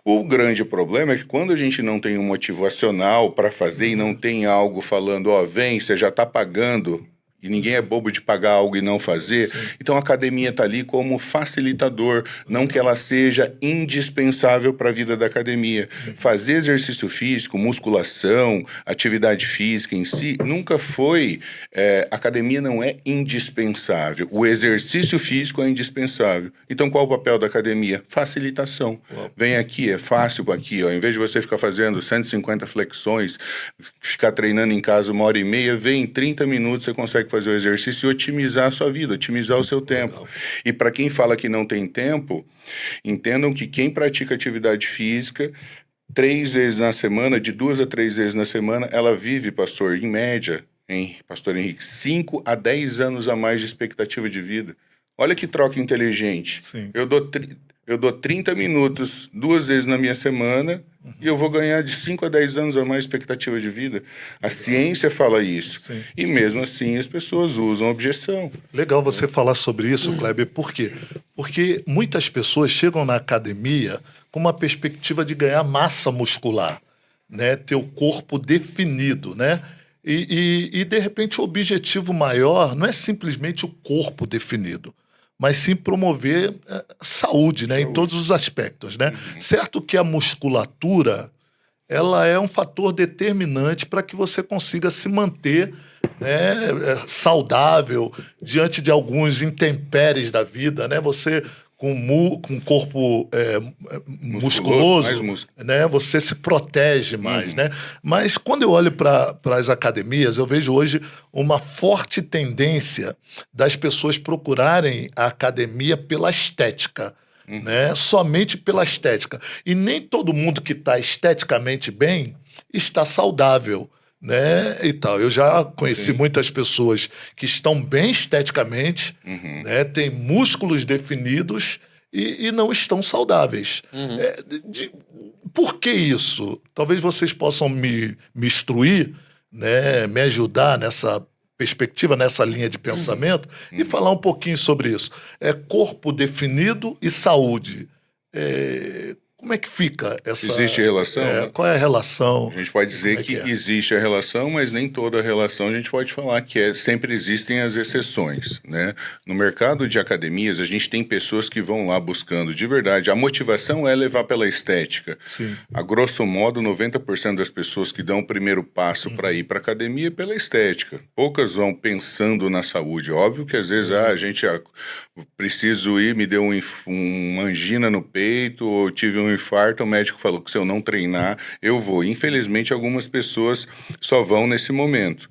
O grande problema é que quando a gente não tem um motivacional para fazer e não tem algo falando, vem, você já está pagando e ninguém é bobo de pagar algo e não fazer. Sim. Então a academia está ali como facilitador, não que ela seja indispensável para a vida da academia. Fazer exercício físico, musculação, atividade física em si, nunca foi... academia não é indispensável. O exercício físico é indispensável. Então qual o papel da academia? Facilitação. Vem aqui, é fácil aqui. Ó. Em vez de você ficar fazendo 150 flexões, ficar treinando em casa 1h30, vem em 30 minutos, você consegue fazer o exercício e otimizar a sua vida, otimizar o seu tempo. E para quem fala que não tem tempo, entendam que quem pratica atividade física 3 vezes na semana, de 2 a 3 vezes na semana, ela vive, pastor, em média, pastor Henrique, 5 a 10 anos a mais de expectativa de vida. Olha que troca inteligente. Sim. Eu dou 30 minutos 2 vezes na minha semana e eu vou ganhar de 5 a 10 anos a mais expectativa de vida. A ciência fala isso. Sim. E mesmo assim as pessoas usam objeção. Legal você falar sobre isso, Kleber. Por quê? Porque muitas pessoas chegam na academia com uma perspectiva de ganhar massa muscular, né? Ter o corpo definido, né? E de repente o objetivo maior não é simplesmente o corpo definido, mas sim promover saúde, né? Saúde. Em todos os aspectos, né? Certo que a musculatura, ela é um fator determinante para que você consiga se manter, né, saudável diante de alguns intempéries da vida, né? Você com um corpo musculoso, né? Você se protege mais, né? Mas quando eu olho para as academias, eu vejo hoje uma forte tendência das pessoas procurarem a academia pela estética, né? Somente pela estética. E nem todo mundo que está esteticamente bem está saudável, né, e tal. Eu já conheci muitas pessoas que estão bem esteticamente, né, têm músculos definidos e não estão saudáveis. Por que isso? Talvez vocês possam me instruir, né, me ajudar nessa perspectiva, nessa linha de pensamento e falar um pouquinho sobre isso. Corpo definido e saúde. Como é que fica essa... Existe relação? Né? Qual é a relação? A gente pode dizer que existe a relação, mas nem toda a relação a gente pode falar que sempre existem as exceções, né? No mercado de academias, a gente tem pessoas que vão lá buscando, de verdade, a motivação é levar pela estética. Sim. A grosso modo, 90% das pessoas que dão o primeiro passo para ir para a academia é pela estética. Poucas vão pensando na saúde. Óbvio que às vezes a gente... preciso ir, me deu uma angina no peito, ou tive um infarto, o médico falou que se eu não treinar, eu vou. Infelizmente, algumas pessoas só vão nesse momento.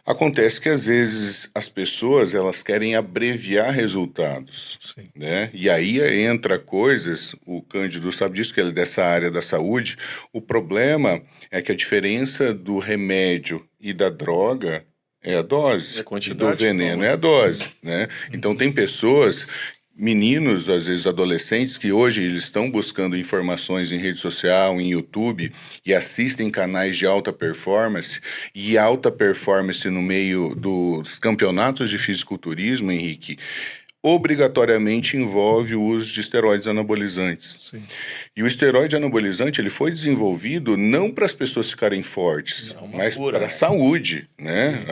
Acontece que, às vezes, as pessoas, elas querem abreviar resultados, né? E aí entra coisas, o Cândido sabe disso, que ele é dessa área da saúde. O problema é que a diferença do remédio e da droga é a dose, do veneno é a dose, né? Então tem pessoas, meninos, às vezes adolescentes, que hoje eles estão buscando informações em rede social, em YouTube, e assistem canais de alta performance, e alta performance no meio dos campeonatos de fisiculturismo, Henrique, obrigatoriamente envolve o uso de esteroides anabolizantes. Sim. E o esteroide anabolizante ele foi desenvolvido não para as pessoas ficarem fortes, mas para a saúde, né?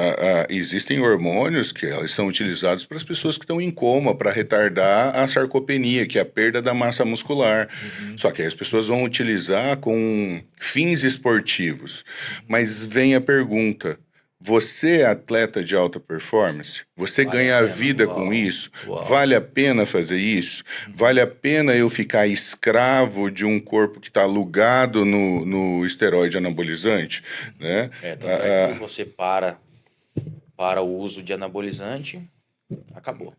Existem hormônios que eles são utilizados para as pessoas que estão em coma, para retardar a sarcopenia, que é a perda da massa muscular. Só que aí as pessoas vão utilizar com fins esportivos. Mas vem a pergunta: você é atleta de alta performance? Você ganha a vida com isso? Vale a pena fazer isso? Vale a pena eu ficar escravo de um corpo que está alugado no esteroide anabolizante? Né? Tanto é que você para o uso de anabolizante, acabou.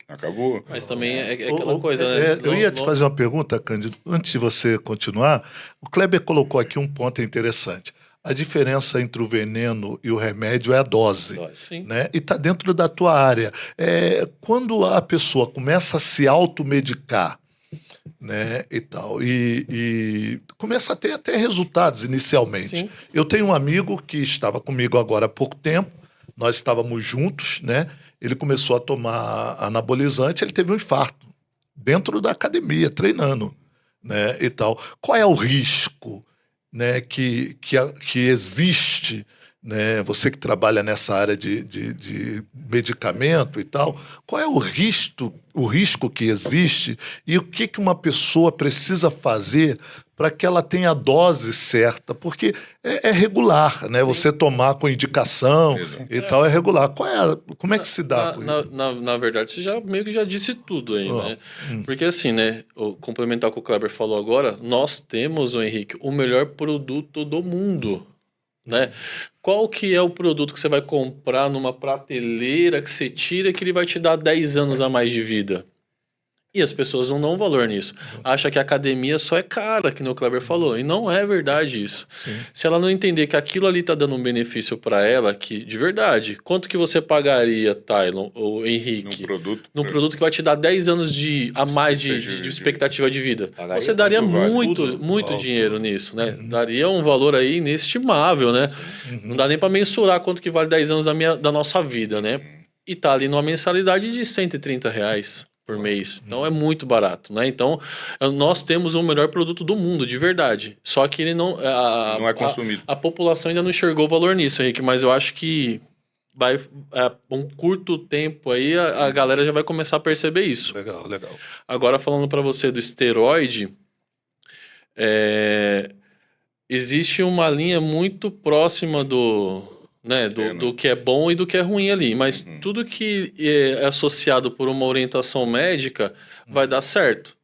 Mas também é aquela coisa, né? Eu ia te fazer uma pergunta, Cândido, antes de você continuar. O Kleber colocou aqui um ponto interessante. A diferença entre o veneno e o remédio é a dose, né? E está dentro da tua área. Quando a pessoa começa a se automedicar, né, e tal, e começa a ter até resultados inicialmente. Sim. Eu tenho um amigo que estava comigo agora há pouco tempo, nós estávamos juntos, né? Ele começou a tomar anabolizante, ele teve um infarto dentro da academia, treinando, né, e tal. Qual é o risco, né, que existe, né? Você que trabalha nessa área de medicamento e tal, qual é o risco que existe e o que uma pessoa precisa fazer para que ela tenha a dose certa? Porque é regular, né? Você tomar com indicação Exato. e tal é regular. Como é que se dá com isso? Na verdade, você já meio que já disse tudo aí, né? Porque assim, né? Complementar o que o Kleber falou agora, nós temos, Henrique, o melhor produto do mundo, né? Qual que é o produto que você vai comprar numa prateleira que você tira que ele vai te dar 10 anos a mais de vida? E as pessoas não dão valor nisso. Acha que a academia só é cara, que nem o Kleber falou. E não é verdade isso. Sim. Se ela não entender que aquilo ali tá dando um benefício para ela, que de verdade, quanto que você pagaria, Tylon ou Henrique, num produto que vai te dar 10 anos a mais de expectativa de vida? Pagaria Você daria muito muito dinheiro nisso, né? Daria um valor aí inestimável, né? Não dá nem para mensurar quanto que vale 10 anos da nossa vida, né? E tá ali numa mensalidade de R$ 130 por mês. Então é muito barato, né? Então nós temos o melhor produto do mundo, de verdade. Só que ele não é consumido. A população ainda não enxergou o valor nisso, Henrique, mas eu acho que vai um curto tempo aí a galera já vai começar a perceber isso. Legal. Agora falando para você do esteroide, existe uma linha muito próxima do que é bom e do que é ruim ali. Mas tudo que é associado por uma orientação médica vai dar certo.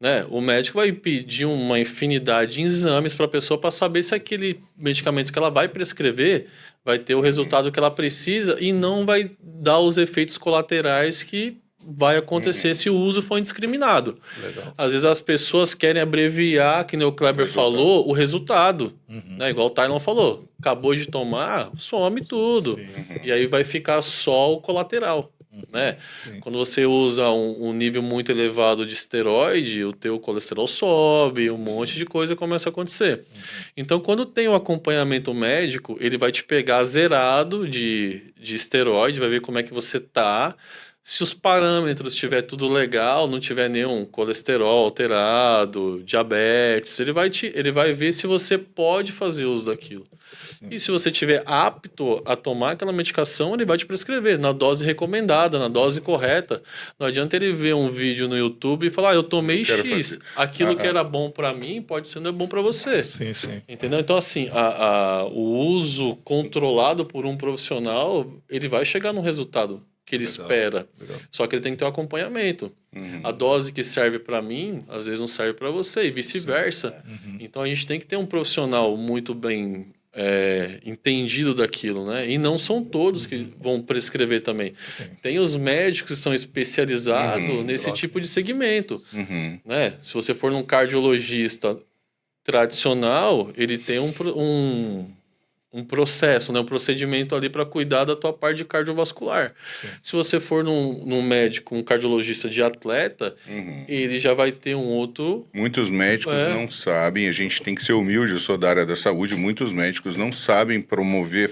Né? O médico vai pedir uma infinidade de exames para a pessoa para saber se aquele medicamento que ela vai prescrever vai ter o resultado que ela precisa e não vai dar os efeitos colaterais que vai acontecer se o uso for indiscriminado. Legal. Às vezes as pessoas querem abreviar, que nem o Kleber falou, o resultado. Né? Igual o Tylon falou. Acabou de tomar, some tudo. E aí vai ficar só o colateral. Né? Quando você usa um nível muito elevado de esteroide, o teu colesterol sobe, um monte de coisa começa a acontecer. Então, quando tem o acompanhamento médico, ele vai te pegar zerado de esteroide, vai ver como é que você tá. Se os parâmetros estiver tudo legal, não tiver nenhum colesterol alterado, diabetes, ele vai ver se você pode fazer uso daquilo. E se você estiver apto a tomar aquela medicação, ele vai te prescrever na dose recomendada, na dose correta. Não adianta ele ver um vídeo no YouTube e falar, eu tomei X. Aquilo que era bom para mim pode ser não é bom para você. Sim. Entendeu? Então, assim, o uso controlado por um profissional, ele vai chegar no resultado que ele espera. Só que ele tem que ter um acompanhamento. A dose que serve para mim, às vezes não serve para você e vice-versa. Então, a gente tem que ter um profissional muito bem entendido daquilo, né? E não são todos que vão prescrever também. Tem os médicos que são especializados nesse tipo de segmento. Né? Se você for num cardiologista tradicional, ele tem um processo, né? Um procedimento ali para cuidar da tua parte cardiovascular. Se você for num médico, um cardiologista de atleta, ele já vai ter um outro... Muitos médicos não sabem, a gente tem que ser humilde, eu sou da área da saúde, muitos médicos não sabem promover,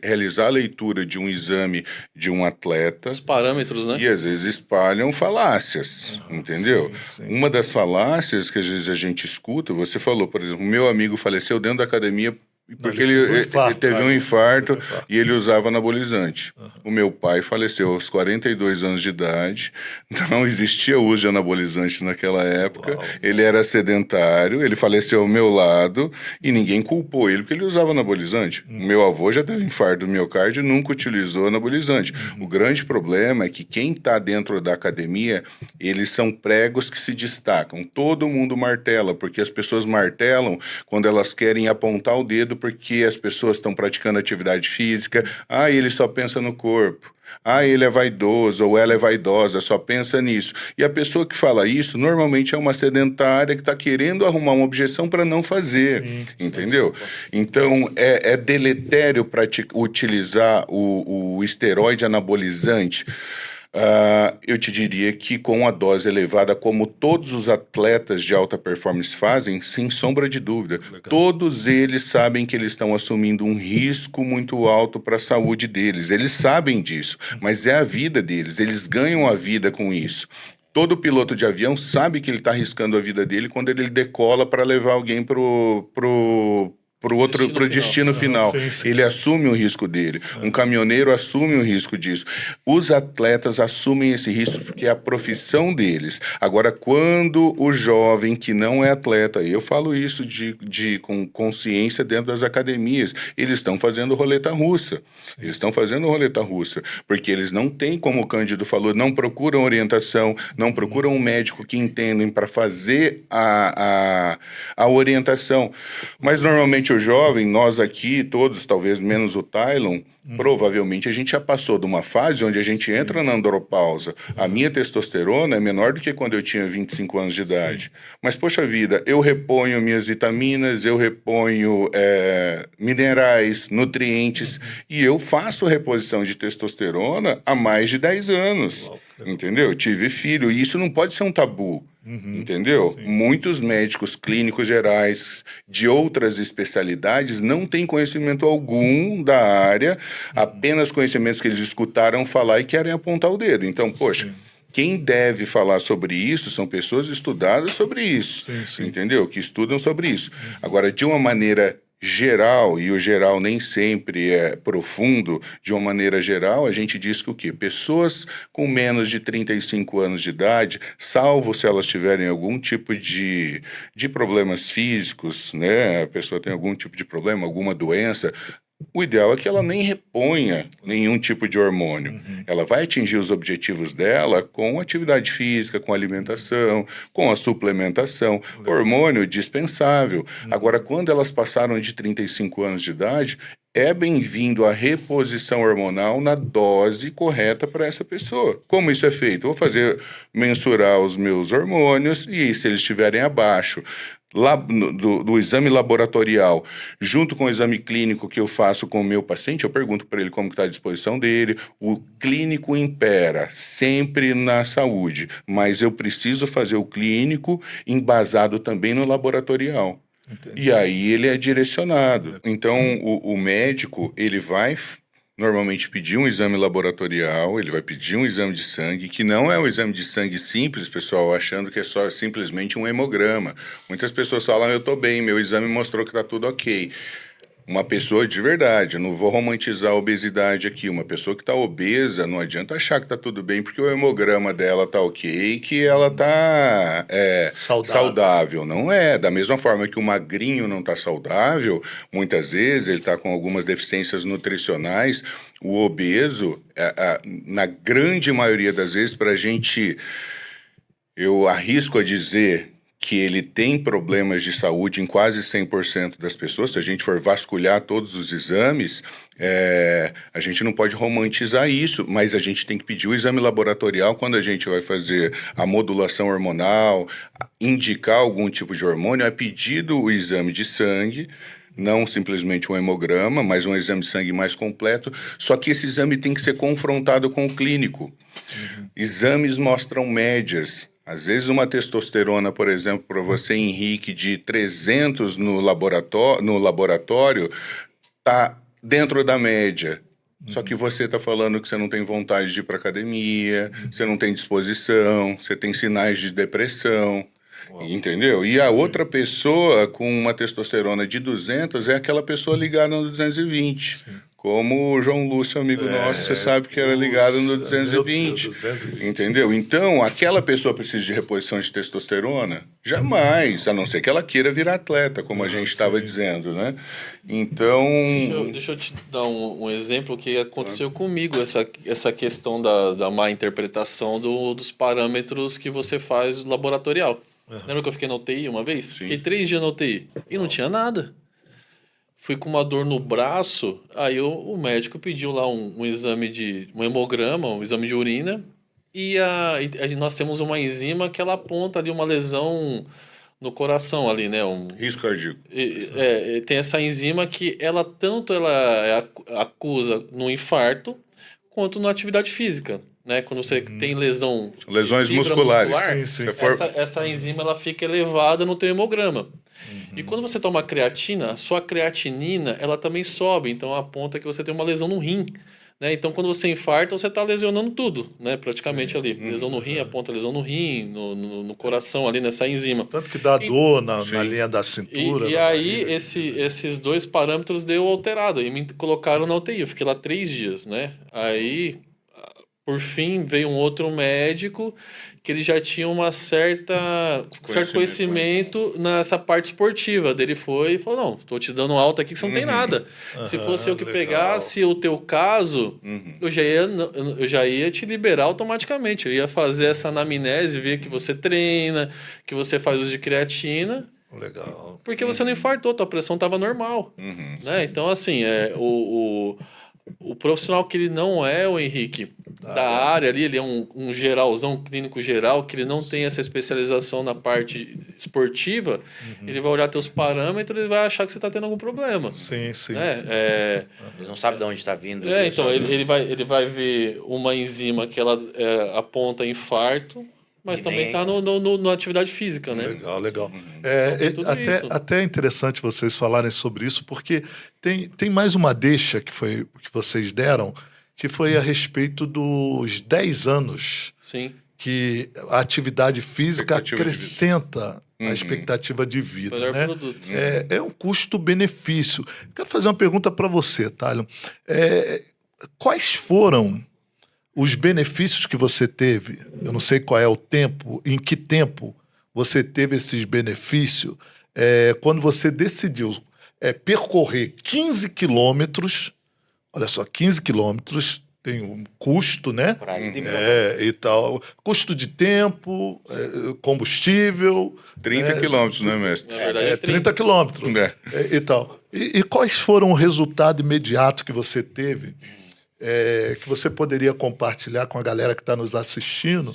realizar a leitura de um exame de um atleta. Os parâmetros, né? E às vezes espalham falácias, entendeu? Uma das falácias que às vezes a gente escuta, você falou, por exemplo, meu amigo faleceu dentro da academia porque ele teve um infarto e ele usava anabolizante. O meu pai faleceu aos 42 anos de idade, não existia uso de anabolizantes naquela época, ele era sedentário, ele faleceu ao meu lado e ninguém culpou ele porque ele usava anabolizante. O meu avô já teve infarto do miocárdio e nunca utilizou anabolizante. O grande problema é que quem está dentro da academia, eles são pregos que se destacam. Todo mundo martela, porque as pessoas martelam quando elas querem apontar o dedo porque as pessoas estão praticando atividade física. Ele só pensa no corpo. Ele é vaidoso ou ela é vaidosa, só pensa nisso. E a pessoa que fala isso, normalmente é uma sedentária que está querendo arrumar uma objeção para não fazer, entendeu? Então, é deletério utilizar o esteroide anabolizante. Eu te diria que com a dose elevada, como todos os atletas de alta performance fazem, sem sombra de dúvida, todos eles sabem que eles estão assumindo um risco muito alto para a saúde deles. Eles sabem disso, mas é a vida deles, eles ganham a vida com isso. Todo piloto de avião sabe que ele está arriscando a vida dele quando ele decola para levar alguém pro pro destino final. Sim. Ele assume o risco dele. Um caminhoneiro assume o risco disso. Os atletas assumem esse risco porque é a profissão deles. Agora, quando o jovem que não é atleta, e eu falo isso com consciência dentro das academias, eles estão fazendo roleta russa. Eles estão fazendo roleta russa, porque eles não têm, como o Cândido falou, não procuram orientação, não procuram um médico que entendem para fazer a orientação. Mas, normalmente, o jovem, nós aqui, todos, talvez menos o Tylon, provavelmente a gente já passou de uma fase onde a gente entra na andropausa. A minha testosterona é menor do que quando eu tinha 25 anos de idade. Mas, poxa vida, eu reponho minhas vitaminas, eu reponho minerais, nutrientes, e eu faço reposição de testosterona há mais de 10 anos. Entendeu? Eu tive filho, e isso não pode ser um tabu. Entendeu? Sim. Muitos médicos clínicos gerais de outras especialidades não têm conhecimento algum da área, apenas conhecimentos que eles escutaram falar e querem apontar o dedo. Então, poxa, quem deve falar sobre isso são pessoas estudadas sobre isso, Sim. entendeu? Que estudam sobre isso. Agora, de uma maneira geral, e o geral nem sempre é profundo, de uma maneira geral, a gente diz que o quê? Pessoas com menos de 35 anos de idade, salvo se elas tiverem algum tipo de problemas físicos, né? A pessoa tem algum tipo de problema, alguma doença, o ideal é que ela nem reponha nenhum tipo de hormônio. Ela vai atingir os objetivos dela com atividade física, com alimentação, com a suplementação. Hormônio dispensável. Agora, quando elas passaram de 35 anos de idade, é bem-vindo a reposição hormonal na dose correta para essa pessoa. Como isso é feito? Vou mensurar os meus hormônios e, se eles estiverem abaixo do exame laboratorial, junto com o exame clínico que eu faço com o meu paciente, eu pergunto para ele como está a disposição dele. O clínico impera sempre na saúde, mas eu preciso fazer o clínico embasado também no laboratorial. Entendi. E aí ele é direcionado. Então, o médico, ele vai normalmente pedir um exame laboratorial, ele vai pedir um exame de sangue, que não é um exame de sangue simples, pessoal, achando que é só simplesmente um hemograma. Muitas pessoas falam, eu estou bem, meu exame mostrou que está tudo ok. Uma pessoa de verdade, eu não vou romantizar a obesidade aqui, uma pessoa que está obesa, não adianta achar que está tudo bem porque o hemograma dela está ok, que ela está saudável. Não é. Da mesma forma que o magrinho não está saudável, muitas vezes ele está com algumas deficiências nutricionais, o obeso, na grande maioria das vezes, para a gente, eu arrisco a dizer que ele tem problemas de saúde em quase 100% das pessoas. Se a gente for vasculhar todos os exames, a gente não pode romantizar isso, mas a gente tem que pedir o exame laboratorial quando a gente vai fazer a modulação hormonal, indicar algum tipo de hormônio, é pedido o exame de sangue, não simplesmente um hemograma, mas um exame de sangue mais completo, só que esse exame tem que ser confrontado com o clínico. Exames mostram médias. Às vezes uma testosterona, por exemplo, para você, Henrique, de 300 no laboratório, está dentro da média. Só que você está falando que você não tem vontade de ir para academia, você não tem disposição, você tem sinais de depressão. Entendeu? E a outra pessoa com uma testosterona de 200 é aquela pessoa ligada no 220. Sim. Como o João Lúcio, amigo nosso, você sabe que era ligado no 220. 220. Entendeu? Então, aquela pessoa precisa de reposição de testosterona? Jamais, a não ser que ela queira virar atleta, como a gente estava dizendo, né? Então... Deixa eu te dar um exemplo que aconteceu comigo, essa questão da má interpretação dos parâmetros que você faz laboratorial. Lembra que eu fiquei na UTI uma vez? Sim. Fiquei 3 dias na UTI e não tinha nada. Fui com uma dor no braço, aí o médico pediu lá um exame um hemograma, um exame de urina, e nós temos uma enzima que ela aponta ali uma lesão no coração ali, né? Risco cardíaco. Tem essa enzima que ela acusa no infarto quanto na atividade física. Né? Quando você tem lesões musculares. Sim. Essa enzima ela fica elevada no teu hemograma. E quando você toma creatina, a sua creatinina ela também sobe, então aponta que você tem uma lesão no rim. né? Então, quando você infarta, você está lesionando tudo, né? Praticamente ali. Lesão no rim, aponta lesão no rim, no coração ali, nessa enzima. Tanto que dá dor na Sim. linha da cintura. E da aí, barriga, esses dois parâmetros deu alterado. Aí me colocaram na UTI. Eu fiquei lá 3 dias, né? Aí, por fim, veio um outro médico que ele já tinha certo conhecimento nessa parte esportiva. Dele foi e falou, não, tô te dando alta aqui que você não tem nada. Se fosse eu que legal. pegasse o teu caso, eu já ia te liberar automaticamente. Eu ia fazer essa anamnese, ver que você treina, que você faz uso de creatina, Legal. porque você não infartou, tua pressão estava normal. Né? Então, assim, o profissional que ele não é o Henrique da área ali, ele é um geralzão, um clínico geral, que ele não tem essa especialização na parte esportiva, ele vai olhar teus parâmetros e vai achar que você está tendo algum problema. Sim, sim. Né? sim. Ele não sabe de onde está vindo. Então, ele vai ver uma enzima que ela aponta infarto, mas E também nem- está na atividade física, né? Legal, legal. Então, tem tudo isso. Até é interessante vocês falarem sobre isso, porque tem mais uma deixa que vocês deram, que foi a respeito dos 10 anos Sim. que a atividade física Expectativa de vida. acrescenta a expectativa de vida. Melhor Né? produto. É um custo-benefício. Quero fazer uma pergunta para você, Thalion. Quais foram os benefícios que você teve? Eu não sei qual é o tempo, em que tempo você teve esses benefícios, quando você decidiu percorrer 15 quilômetros. Olha só, 15 quilômetros tem um custo, né? Pra ir de E tal. Custo de tempo, combustível. 30 quilômetros, né, mestre? Na verdade, 30 quilômetros É. e tal. E quais foram o resultado imediato que você teve, que você poderia compartilhar com a galera que está nos assistindo,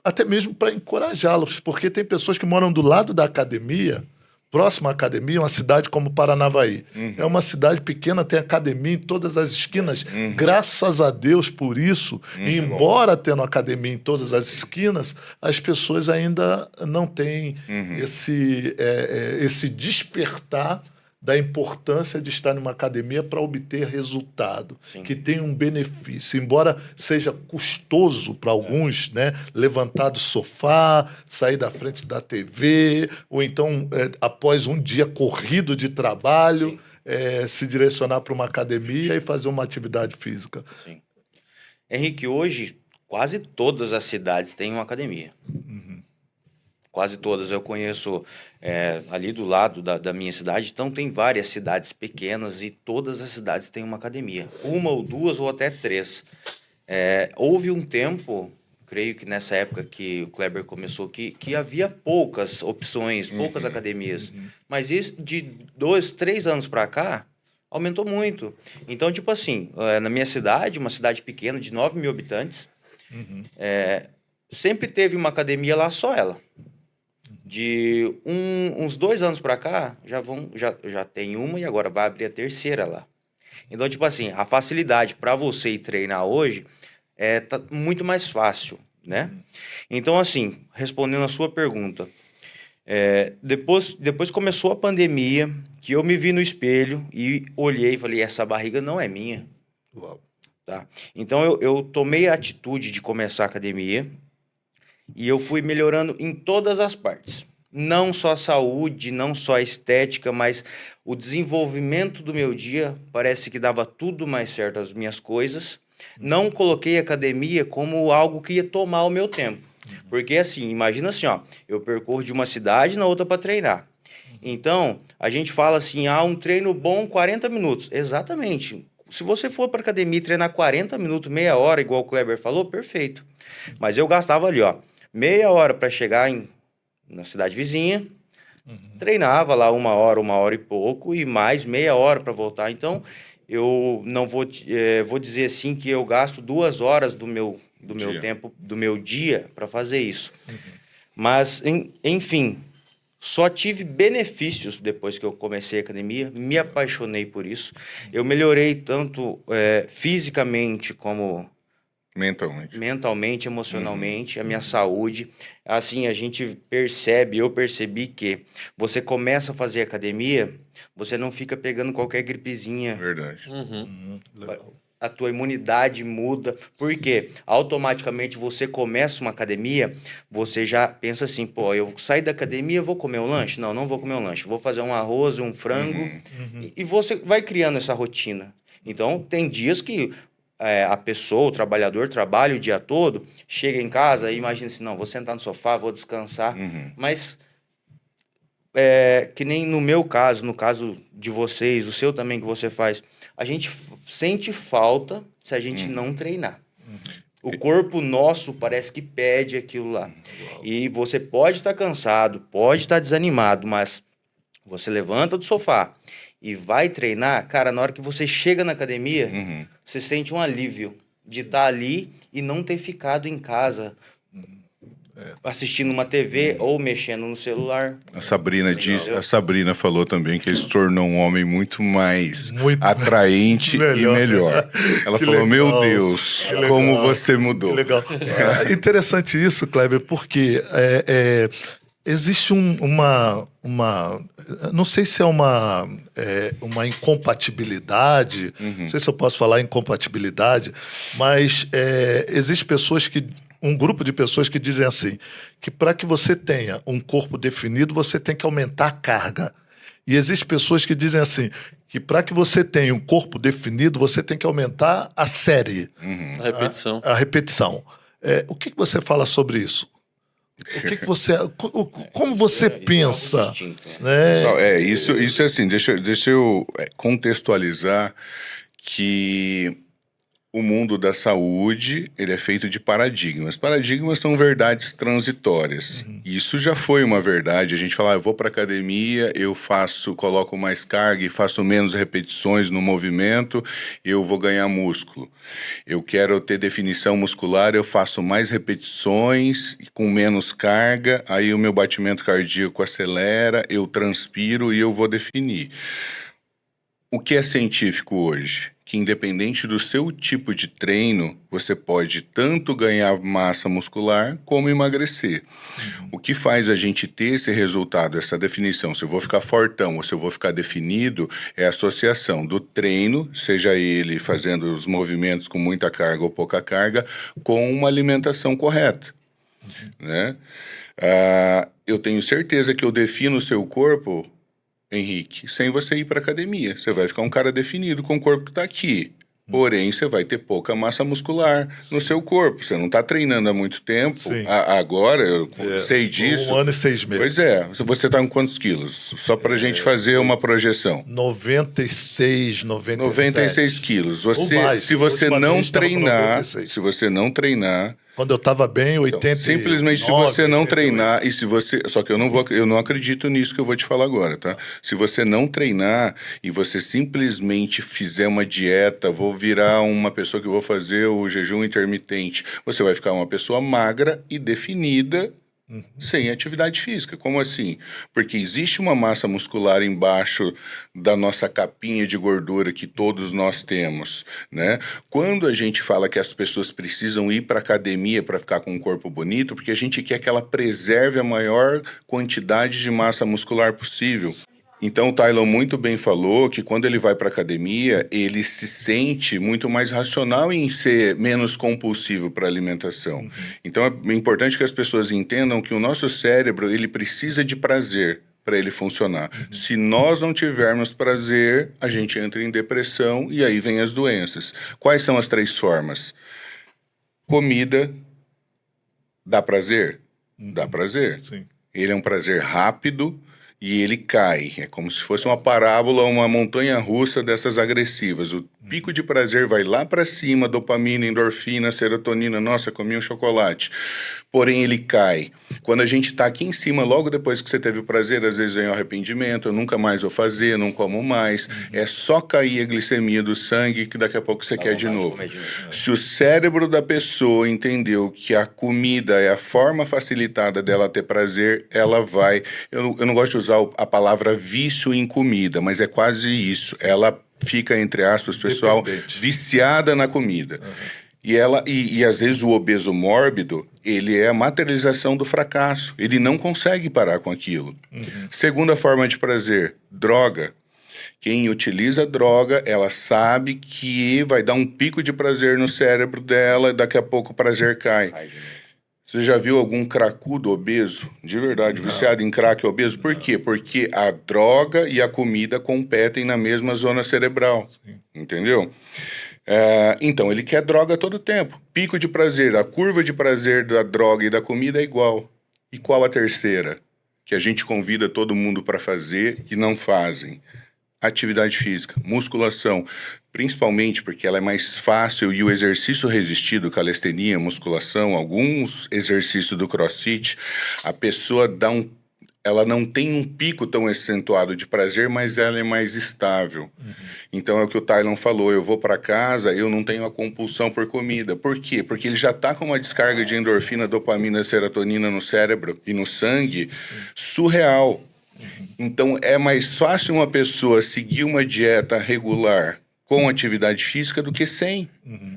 até mesmo para encorajá-los, porque tem pessoas que moram do lado da academia, próximo à academia, uma cidade como Paranavaí. É uma cidade pequena, tem academia em todas as esquinas. Graças a Deus por isso, e embora tendo academia em todas as esquinas, as pessoas ainda não têm esse despertar da importância de estar numa academia para obter resultado, Sim. que tem um benefício. Embora seja custoso para alguns, né, levantar do sofá, sair da frente da TV, ou então, após um dia corrido de trabalho, se direcionar para uma academia e fazer uma atividade física. Sim. Henrique, hoje quase todas as cidades têm uma academia. Quase todas. Eu conheço ali do lado da minha cidade, então tem várias cidades pequenas e todas as cidades têm uma academia. Uma ou duas ou até 3. Houve um tempo, creio que nessa época que o Kleber começou, que havia poucas opções, poucas academias. Mas isso de 2, 3 anos para cá, aumentou muito. Então, tipo assim, na minha cidade, uma cidade pequena de 9 mil habitantes, sempre teve uma academia lá, só ela. De uns 2 anos para cá, já tem uma e agora vai abrir a 3ª lá. Então, tipo assim, a facilidade para você ir treinar hoje tá muito mais fácil, né? Então, assim, respondendo a sua pergunta, depois começou a pandemia, que eu me vi no espelho e olhei e falei, essa barriga não é minha. Uau. Tá? Então, eu tomei a atitude de começar a academia e eu fui melhorando em todas as partes. Não só a saúde, não só a estética, mas o desenvolvimento do meu dia. Parece que dava tudo mais certo as minhas coisas. Não coloquei a academia como algo que ia tomar o meu tempo. Porque assim, imagina assim, ó, eu percorro de uma cidade na outra para treinar. Então, a gente fala assim, um treino bom, 40 minutos. Exatamente. Se você for para academia e treinar 40 minutos, meia hora, igual o Kleber falou, perfeito. Mas eu gastava ali, ó, meia hora para chegar na cidade vizinha, treinava lá 1 hora e pouco, e mais meia hora para voltar. Então, eu não vou dizer assim que eu gasto 2 horas do meu tempo, do meu dia para fazer isso. Mas, enfim, só tive benefícios depois que eu comecei a academia, me apaixonei por isso. Eu melhorei tanto fisicamente como mentalmente, emocionalmente, a minha saúde. Assim, eu percebi que você começa a fazer academia, você não fica pegando qualquer gripezinha. Verdade. Legal. a tua imunidade muda, porque automaticamente você começa uma academia, você já pensa assim, pô, eu saio da academia, vou comer um lanche? Não, não vou comer um lanche, vou fazer um arroz, um frango, e você vai criando essa rotina. Então, tem dias que a pessoa, o trabalhador, trabalha o dia todo, chega em casa e imagina assim, não, vou sentar no sofá, vou descansar, mas que nem no meu caso, no caso de vocês, o seu também que você faz, a gente sente falta se a gente não treinar. O corpo nosso parece que pede aquilo lá. E você pode estar cansado, pode estar desanimado, mas você levanta do sofá e vai treinar, cara, na hora que você chega na academia, você sente um alívio de estar ali e não ter ficado em casa assistindo uma TV ou mexendo no celular. A Sabrina falou também que ele se tornou um homem muito mais atraente e melhor. Ela falou, legal, meu Deus, como você mudou. Que legal. É interessante isso, Kleber, porque existe não sei se é uma incompatibilidade, não sei se eu posso falar incompatibilidade, mas existe um grupo de pessoas que dizem assim, que para que você tenha um corpo definido, você tem que aumentar a carga. E existem pessoas que dizem assim, que para que você tenha um corpo definido, você tem que aumentar a série. A repetição. A repetição. O que você fala sobre isso? Como você pensa? Né? Isso é assim, deixa eu contextualizar que o mundo da saúde, ele é feito de paradigmas. Paradigmas são verdades transitórias. Isso já foi uma verdade. A gente fala, eu vou para academia, eu coloco mais carga e faço menos repetições no movimento, eu vou ganhar músculo. Eu quero ter definição muscular, eu faço mais repetições com menos carga, aí o meu batimento cardíaco acelera, eu transpiro e eu vou definir. O que é científico hoje? Que independente do seu tipo de treino, você pode tanto ganhar massa muscular como emagrecer. O que faz a gente ter esse resultado, essa definição, se eu vou ficar fortão ou se eu vou ficar definido, é a associação do treino, seja ele fazendo os movimentos com muita carga ou pouca carga, com uma alimentação correta. Né? Eu tenho certeza que eu defino o seu corpo, Henrique, sem você ir para academia. Você vai ficar um cara definido com o corpo que está aqui. Porém, você vai ter pouca massa muscular no seu corpo. Você não está treinando há muito tempo. Agora, eu sei disso. 1 ano e 6 meses. Pois é. Você está com quantos quilos? Só para a gente fazer uma projeção. 96, 97. 96 quilos. Se você não treinar... Quando eu estava bem, 80. Então, simplesmente se você não treinar só que eu não acredito nisso que eu vou te falar agora, tá? Se você não treinar e você simplesmente fizer uma dieta, vou virar uma pessoa que vou fazer o jejum intermitente, você vai ficar uma pessoa magra e definida sem atividade física. Como assim? Porque existe uma massa muscular embaixo da nossa capinha de gordura que todos nós temos, né? Quando a gente fala que as pessoas precisam ir para academia para ficar com um corpo bonito, porque a gente quer que ela preserve a maior quantidade de massa muscular possível. Então, o Tylon muito bem falou que quando ele vai para a academia, ele se sente muito mais racional em ser menos compulsivo para a alimentação. Então, é importante que as pessoas entendam que o nosso cérebro, ele precisa de prazer para ele funcionar. Se nós não tivermos prazer, a gente entra em depressão e aí vem as doenças. Quais são as 3 formas? Comida dá prazer? Dá prazer. Sim. Ele é um prazer rápido, e ele cai. É como se fosse uma parábola, uma montanha-russa dessas agressivas. O pico de prazer vai lá para cima, dopamina, endorfina, serotonina. Nossa, comi um chocolate. Porém, ele cai. Quando a gente está aqui em cima, logo depois que você teve o prazer, às vezes vem o arrependimento, eu nunca mais vou fazer, não como mais. É só cair a glicemia do sangue que daqui a pouco você quer de novo. Se o cérebro da pessoa entendeu que a comida é a forma facilitada dela ter prazer, ela vai... Eu não gosto de usar a palavra vício em comida, mas é quase isso. Ela fica, entre aspas, pessoal, viciada na comida. E às vezes o obeso mórbido, ele é a materialização do fracasso. Ele não consegue parar com aquilo. Segunda forma de prazer, droga. Quem utiliza droga, ela sabe que vai dar um pico de prazer no cérebro dela e daqui a pouco o prazer cai. Você já viu algum cracudo obeso? De verdade, viciado em crack obeso? Por quê? Porque a droga e a comida competem na mesma zona cerebral. Sim. Entendeu? Então, ele quer droga todo tempo. Pico de prazer, a curva de prazer da droga e da comida é igual. E qual a terceira? Que a gente convida todo mundo para fazer e não fazem. Atividade física, musculação, principalmente porque ela é mais fácil e o exercício resistido, calistenia, musculação, alguns exercícios do CrossFit, a pessoa ela não tem um pico tão acentuado de prazer, mas ela é mais estável. Então é o que o Tylon falou, eu vou para casa, eu não tenho a compulsão por comida. Por quê? Porque ele já está com uma descarga de endorfina, dopamina, serotonina no cérebro e no sangue surreal. Então, é mais fácil uma pessoa seguir uma dieta regular com atividade física do que sem.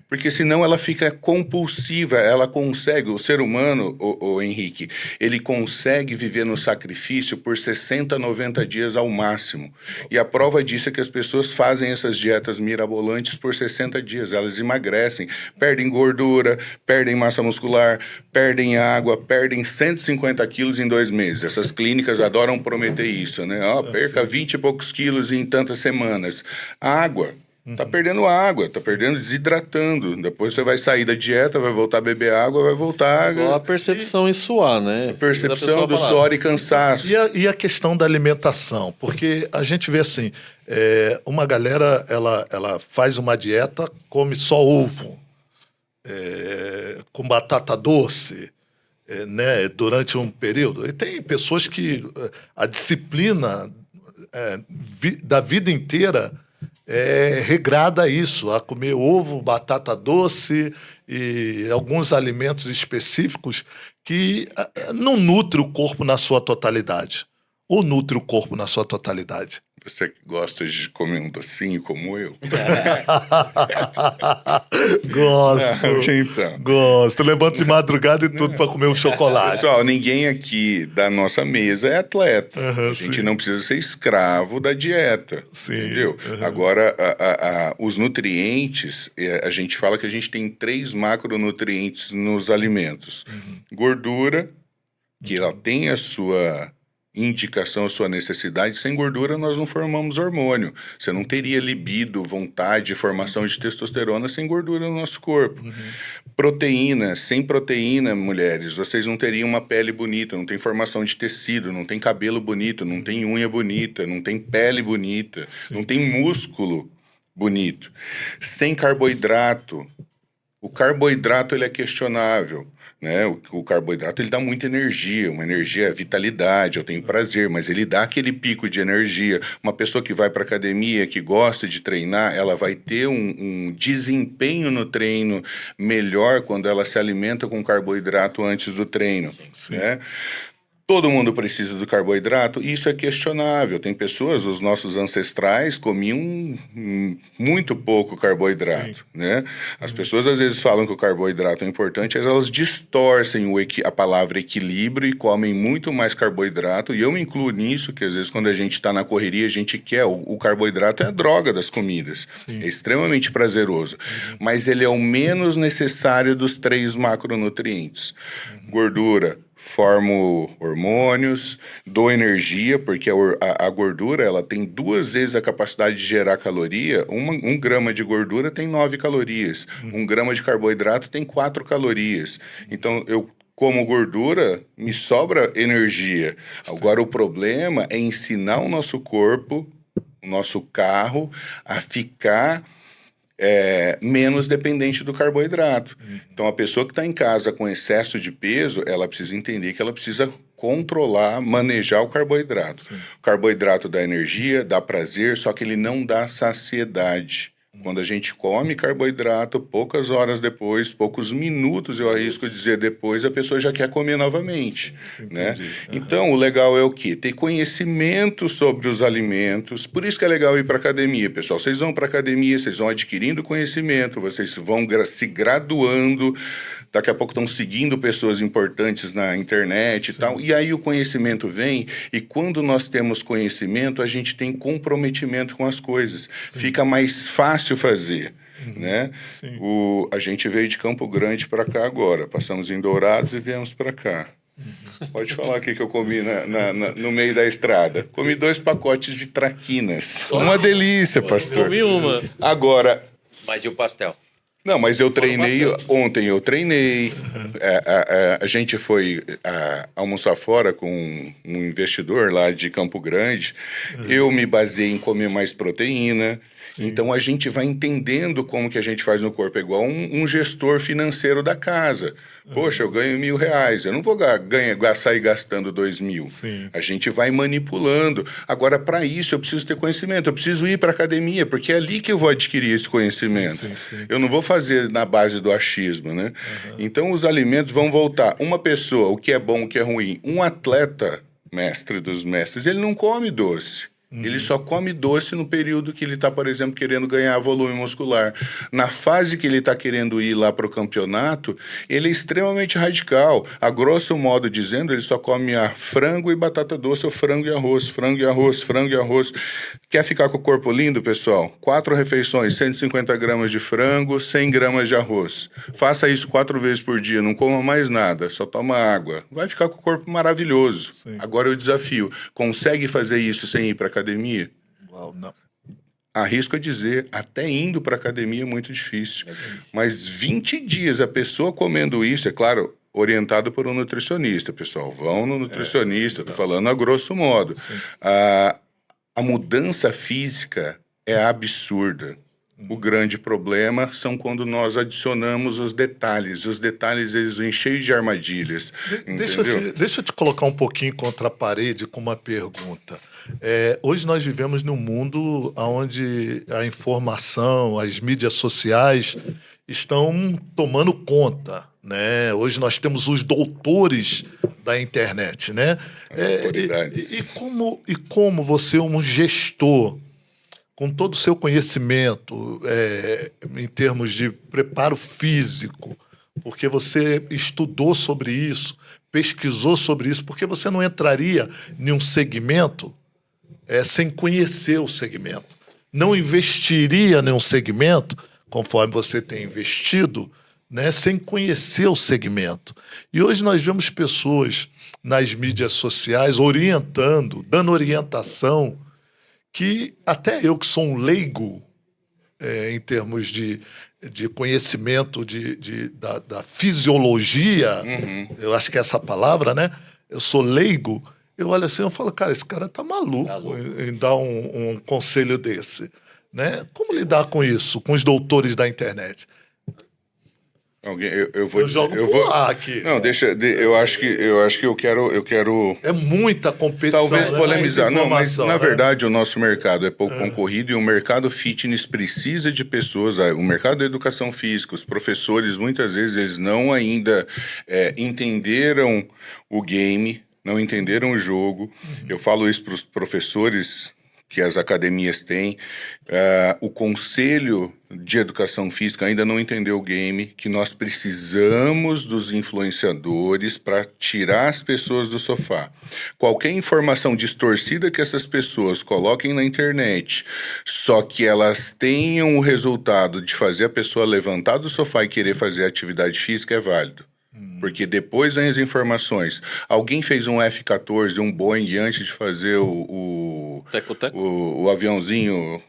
Porque senão ela fica compulsiva, ela consegue, o ser humano, o Henrique, ele consegue viver no sacrifício por 60, 90 dias ao máximo. E a prova disso é que as pessoas fazem essas dietas mirabolantes por 60 dias, elas emagrecem, perdem gordura, perdem massa muscular, perdem água, perdem 150 quilos em 2 meses. Essas clínicas adoram prometer isso, né? Perca 20 e poucos quilos em tantas semanas. Água. Tá perdendo água, tá perdendo, desidratando. Depois você vai sair da dieta, vai voltar a beber água, vai voltar... Igual a percepção em suar, né? A percepção do suor e cansaço. E a questão da alimentação? Porque a gente vê assim, uma galera, ela faz uma dieta, come só ovo, com batata doce, né, durante um período. E tem pessoas que a disciplina da vida inteira é regrada a isso, a comer ovo, batata doce e alguns alimentos específicos que não nutre o corpo na sua totalidade. Ou nutre o corpo na sua totalidade. Você gosta de comer um docinho como eu? Gosto. Então. Gosto. Levanto de madrugada e tudo para comer um chocolate. Pessoal, ninguém aqui da nossa mesa é atleta. A gente sim. não precisa ser escravo da dieta. Sim. Entendeu? Agora, os nutrientes, a gente fala que a gente tem 3 macronutrientes nos alimentos. Gordura, que ela tem a sua indicação, a sua necessidade. Sem gordura nós não formamos hormônio. Você não teria libido, vontade, formação de testosterona sem gordura no nosso corpo. Proteína, sem proteína, mulheres, vocês não teriam uma pele bonita, não tem formação de tecido, não tem cabelo bonito, não tem unha bonita, não tem pele bonita, não tem músculo bonito. Sem carboidrato, o carboidrato ele é questionável. Né? O carboidrato ele dá muita energia, uma energia, vitalidade, eu tenho prazer, mas ele dá aquele pico de energia. Uma pessoa que vai para academia, que gosta de treinar, ela vai ter um desempenho no treino melhor quando ela se alimenta com carboidrato antes do treino. Sim. Né? Todo mundo precisa do carboidrato, e isso é questionável. Tem pessoas, os nossos ancestrais comiam muito pouco carboidrato, né? As pessoas às vezes falam que o carboidrato é importante, mas elas distorcem a palavra equilíbrio e comem muito mais carboidrato, e eu me incluo nisso, que às vezes quando a gente está na correria, a gente quer, o carboidrato é a droga das comidas, é extremamente prazeroso, mas ele é o menos necessário dos 3 macronutrientes. Gordura, formo hormônios, dou energia, porque a gordura ela tem 2 vezes a capacidade de gerar caloria. 1 grama de gordura tem 9 calorias. 1 grama de carboidrato tem 4 calorias. Então, eu como gordura, me sobra energia. Agora, o problema é ensinar o nosso corpo, o nosso carro, a ficar... menos dependente do carboidrato. Então, a pessoa que está em casa com excesso de peso, ela precisa entender que ela precisa controlar, manejar o carboidrato. O carboidrato dá energia, dá prazer, só que ele não dá saciedade. Quando a gente come carboidrato, poucas horas depois, poucos minutos, eu arrisco dizer depois, a pessoa já quer comer novamente, né? Então, o legal é o quê? Ter conhecimento sobre os alimentos. Por isso que é legal ir para academia, pessoal. Vocês vão para academia, vocês vão adquirindo conhecimento, vocês vão se graduando, daqui a pouco estão seguindo pessoas importantes na internet e tal, e aí o conhecimento vem, e quando nós temos conhecimento, a gente tem comprometimento com as coisas. Fica mais fácil fazer, né? A gente veio de Campo Grande para cá agora, passamos em Dourados e viemos para cá. Pode falar o que eu comi no meio da estrada. Comi 2 pacotes de traquinas. Uma delícia, pastor. Comi uma. Agora... Mas e o pastel? Não, mas eu treinei, ontem eu treinei, a gente foi almoçar fora com um investidor lá de Campo Grande, eu me baseei em comer mais proteína, então a gente vai entendendo como que a gente faz no corpo, é igual um gestor financeiro da casa. Poxa, eu ganho R$1.000, eu não vou sair gastando 2.000. A gente vai manipulando. Agora, para isso, eu preciso ter conhecimento, eu preciso ir para a academia, porque é ali que eu vou adquirir esse conhecimento. Eu não vou fazer na base do achismo, né? Então, os alimentos vão voltar. Uma pessoa, o que é bom, o que é ruim. Um atleta, mestre dos mestres, ele não come doce. Ele só come doce no período que ele está, por exemplo, querendo ganhar volume muscular. Na fase que ele está querendo ir lá para o campeonato, ele é extremamente radical. A grosso modo dizendo, ele só come frango e batata doce ou frango e arroz, frango e arroz, frango e arroz. Quer ficar com o corpo lindo, pessoal? 4 refeições, 150 gramas de frango, 100 gramas de arroz. Faça isso 4 vezes por dia, não coma mais nada, só toma água. Vai ficar com o corpo maravilhoso. Agora eu desafio, consegue fazer isso sem ir para academia? Não. Arrisco a dizer, até indo para academia é muito difícil. Mas 20 dias a pessoa comendo isso, é claro, orientado por um nutricionista, pessoal. Vão no nutricionista, estou falando a grosso modo. A mudança física é absurda. O grande problema são quando nós adicionamos os detalhes. Os detalhes, eles vêm cheios de armadilhas. Deixa eu te colocar um pouquinho contra a parede com uma pergunta. Hoje nós vivemos num mundo onde a informação, as mídias sociais estão tomando conta, né? Hoje nós temos os doutores da internet, né? As autoridades. E como você, um gestor, com todo o seu conhecimento em termos de preparo físico, porque você estudou sobre isso, pesquisou sobre isso, porque você não entraria em um segmento sem conhecer o segmento. Não investiria em um segmento, conforme você tem investido, né, sem conhecer o segmento. E hoje nós vemos pessoas nas mídias sociais orientando, dando orientação, que até eu, que sou um leigo em termos de conhecimento da fisiologia, eu acho que é essa palavra, né? Eu sou leigo, eu olho assim, eu falo, cara, esse cara tá maluco em dar um conselho desse, né? Como lidar com isso, com os doutores da internet? Eu vou aqui. Não, eu acho que eu quero. É muita competição. Talvez polemizar. Não, mas na né? verdade o nosso mercado é pouco concorrido e o mercado fitness precisa de pessoas. O mercado da educação física, os professores muitas vezes eles não ainda entenderam o game, não entenderam o jogo. Eu falo isso para os professores que as academias têm. O Conselho de Educação Física ainda não entendeu o game, que nós precisamos dos influenciadores para tirar as pessoas do sofá. Qualquer informação distorcida que essas pessoas coloquem na internet, só que elas tenham o resultado de fazer a pessoa levantar do sofá e querer fazer atividade física, é válido. Porque depois vem as informações. Alguém fez um F-14, um Boeing, antes de fazer o aviãozinho,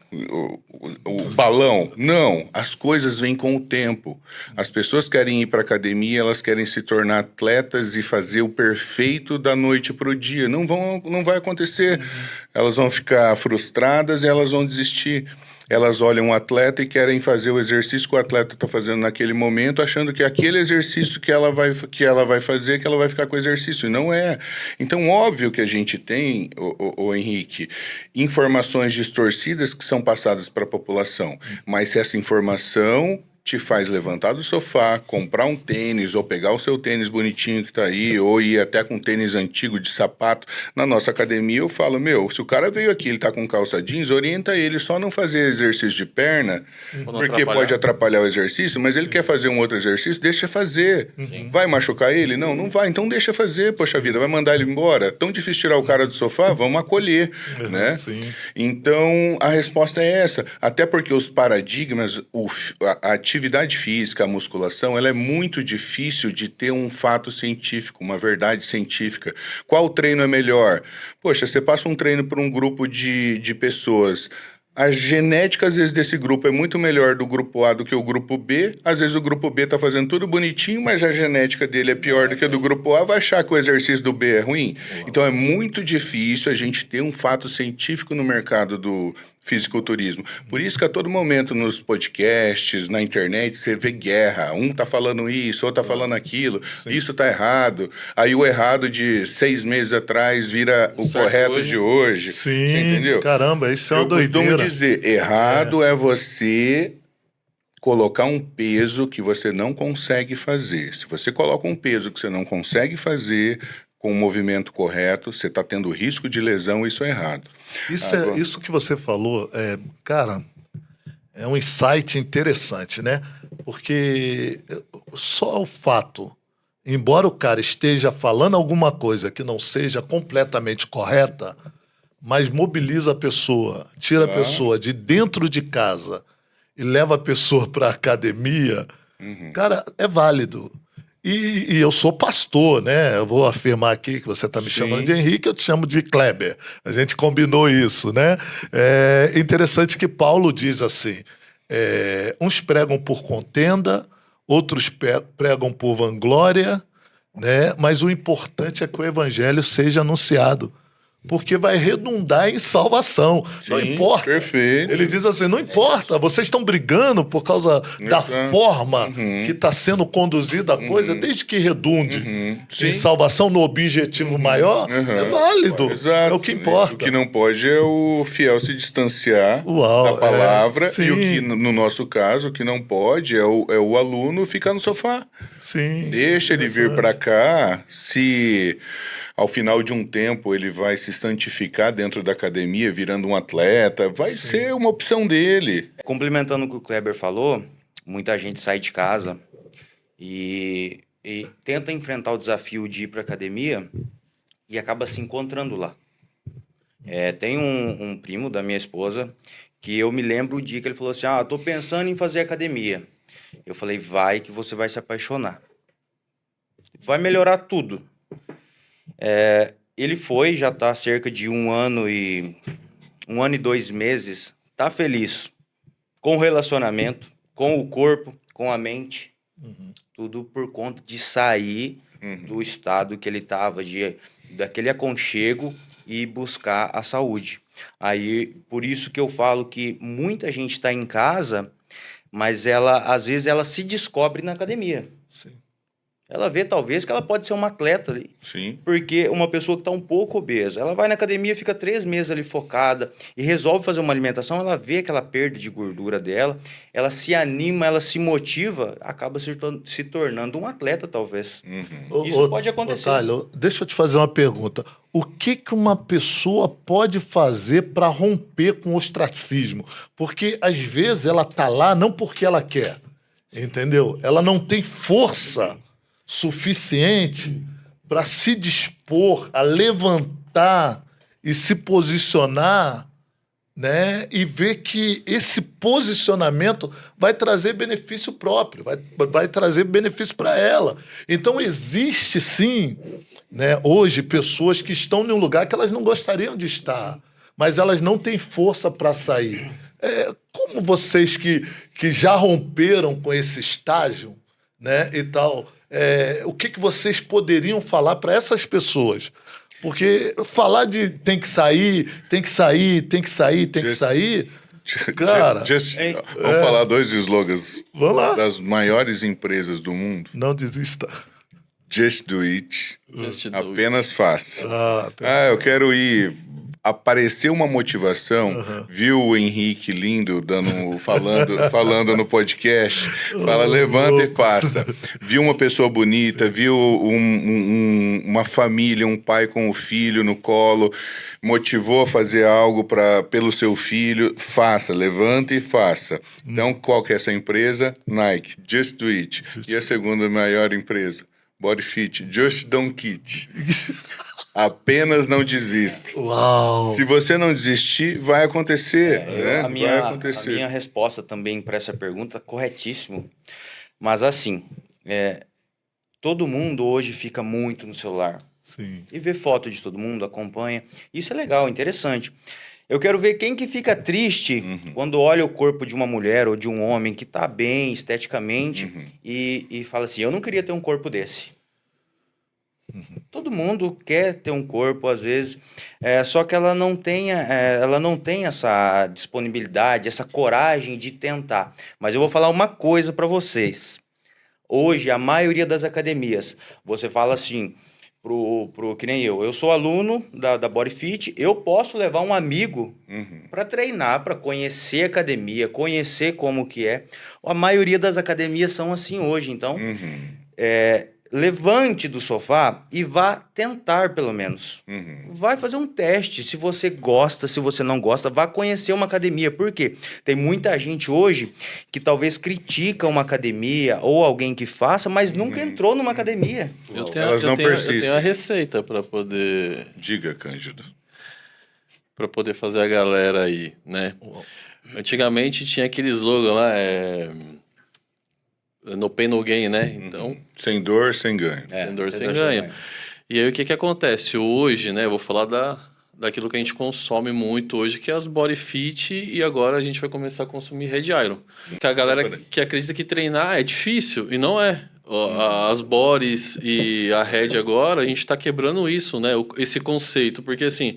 o balão. Não, as coisas vêm com o tempo. As pessoas querem ir para a academia, elas querem se tornar atletas e fazer o perfeito da noite para o dia. Não vai acontecer. Elas vão ficar frustradas e elas vão desistir. Elas olham o atleta e querem fazer o exercício que o atleta está fazendo naquele momento, achando que aquele exercício que ela vai fazer, que ela vai ficar com o exercício. E não é. Então, óbvio que a gente tem, o Henrique, informações distorcidas que são passadas para a população. Mas se essa informação te faz levantar do sofá, comprar um tênis, ou pegar o seu tênis bonitinho que tá aí, ou ir até com um tênis antigo de sapato. Na nossa academia eu falo, se o cara veio aqui, ele tá com calça jeans, orienta ele só não fazer exercício de perna, porque pode atrapalhar o exercício, mas ele quer fazer um outro exercício, deixa fazer. Vai machucar ele? Não, não vai, então deixa fazer, poxa vida, vai mandar ele embora? Tão difícil tirar o cara do sofá? Vamos acolher, né? Sim. Então, a resposta é essa, até porque os paradigmas, a atividade física, a musculação, ela é muito difícil de ter um fato científico, uma verdade científica. Qual treino é melhor? Poxa, você passa um treino para um grupo de pessoas. A genética, às vezes, desse grupo é muito melhor do grupo A do que o grupo B. Às vezes o grupo B tá fazendo tudo bonitinho, mas a genética dele é pior do que a do grupo A. Vai achar que o exercício do B é ruim? Então é muito difícil a gente ter um fato científico no mercado do fisiculturismo. Por isso que a todo momento nos podcasts, na internet, você vê guerra. Um tá falando isso, outro tá falando aquilo. Sim. Isso tá errado. Aí o errado de 6 meses atrás vira o correto de hoje. Sim, você entendeu? Caramba, isso é uma doideira. Eu costumo dizer, errado é você colocar um peso que você não consegue fazer. Se você coloca um peso que você não consegue fazer com o movimento correto, você está tendo risco de lesão, isso é errado. Isso que você falou, cara, é um insight interessante, né? Porque só o fato, embora o cara esteja falando alguma coisa que não seja completamente correta, mas mobiliza a pessoa, tira a pessoa de dentro de casa e leva a pessoa para a academia, cara, é válido. E eu sou pastor, né? Eu vou afirmar aqui que você está me chamando de Henrique, eu te chamo de Kleber. A gente combinou isso, né? É interessante que Paulo diz assim, uns pregam por contenda, outros pregam por vanglória, né? Mas o importante é que o evangelho seja anunciado, porque vai redundar em salvação. Sim, não importa. Perfeito. Ele diz assim, não importa, vocês estão brigando por causa da forma que está sendo conduzida a coisa, desde que redunde em salvação no objetivo maior, é válido. Exato. É o que importa. O que não pode é o fiel se distanciar da palavra, e o que, no nosso caso, o que não pode é o aluno ficar no sofá. Sim. Deixa ele vir para cá, se ao final de um tempo ele vai se santificar dentro da academia, virando um atleta, vai ser uma opção dele. Complementando o que o Kleber falou, muita gente sai de casa e tenta enfrentar o desafio de ir para a academia e acaba se encontrando lá. Tem um primo da minha esposa que eu me lembro o dia que ele falou assim, tô pensando em fazer academia. Eu falei, vai que você vai se apaixonar. Vai melhorar tudo. Ele foi, já está há cerca de 1 ano e 2 meses, está feliz com o relacionamento, com o corpo, com a mente, tudo por conta de sair do estado que ele estava, daquele aconchego e buscar a saúde. Aí, por isso que eu falo que muita gente está em casa, mas às vezes ela se descobre na academia. Sim. Ela vê, talvez, que ela pode ser uma atleta ali. Sim. Porque uma pessoa que está um pouco obesa, ela vai na academia, fica 3 meses ali focada e resolve fazer uma alimentação, ela vê aquela perda de gordura dela, ela se anima, ela se motiva, acaba se tornando um atleta, talvez. Isso pode acontecer. Thales, deixa eu te fazer uma pergunta. O que uma pessoa pode fazer para romper com o ostracismo? Porque, às vezes, ela está lá não porque ela quer, entendeu? Ela não tem força suficiente para se dispor a levantar e se posicionar, né? E ver que esse posicionamento vai trazer benefício próprio, vai trazer benefício para ela. Então existe sim, né, hoje pessoas que estão em um lugar que elas não gostariam de estar, mas elas não têm força para sair. Como vocês que já romperam com esse estágio, né, e tal, o que vocês poderiam falar para essas pessoas? Porque falar de tem que sair, Cara, Vamos falar 2 slogans vamos lá. das maiores empresas do mundo. Não desista. Just do it. Just do it. Apenas faça. Ah, Eu quero ir. Apareceu uma motivação, viu o Henrique lindo falando no podcast, fala, levanta e faça. Viu uma pessoa bonita, viu uma família, um pai com o filho no colo, motivou a fazer algo pelo seu filho, faça, levanta e faça. Então, qual que é essa empresa? Nike, Just Do It. E a segunda maior empresa? Body Fit, Just Don't Quit. Apenas não desista. Uau! Se você não desistir, vai acontecer. Né? A Vai acontecer. minha resposta também para essa pergunta, corretíssimo. Mas assim, todo mundo hoje fica muito no celular. Sim. E vê foto de todo mundo, acompanha. Isso é legal, interessante. Eu quero ver quem que fica triste quando olha o corpo de uma mulher ou de um homem que tá bem esteticamente e fala assim, eu não queria ter um corpo desse. Todo mundo quer ter um corpo, às vezes, só que ela não tem essa disponibilidade, essa coragem de tentar. Mas eu vou falar uma coisa para vocês. Hoje, a maioria das academias, você fala assim, que nem eu sou aluno da Body Fit, eu posso levar um amigo para treinar, para conhecer a academia, conhecer como que é. A maioria das academias são assim hoje, então... levante do sofá e vá tentar, pelo menos. Vai fazer um teste. Se você gosta, se você não gosta, vá conhecer uma academia. Por quê? Tem muita gente hoje que talvez critica uma academia ou alguém que faça, mas nunca entrou numa academia. Elas não persistem. Eu tenho a receita para poder... Diga, Cândido. Para poder fazer a galera aí, né? Antigamente tinha aquele slogan lá, no pain, no gain, né? Então... Sem dor, sem ganho. Sem dor, sem ganho. E aí, o que acontece? Hoje, né? Eu vou falar daquilo que a gente consome muito hoje, que é as Body Fit, e agora a gente vai começar a consumir Red Iron. Que a galera que acredita que treinar é difícil, e não é. As bodies e a Red agora, a gente está quebrando isso, né? Esse conceito. Porque, assim,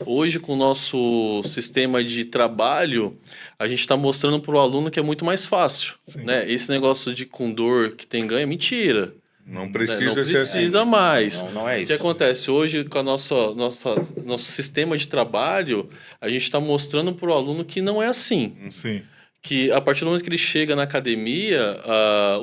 hoje com o nosso sistema de trabalho, a gente está mostrando para o aluno que é muito mais fácil, né? Esse negócio de com dor que tem ganho é mentira. Não precisa, não precisa mais. Não é isso. O que acontece? Hoje, com a nosso sistema de trabalho, a gente está mostrando para o aluno que não é assim. Sim. Que a partir do momento que ele chega na academia,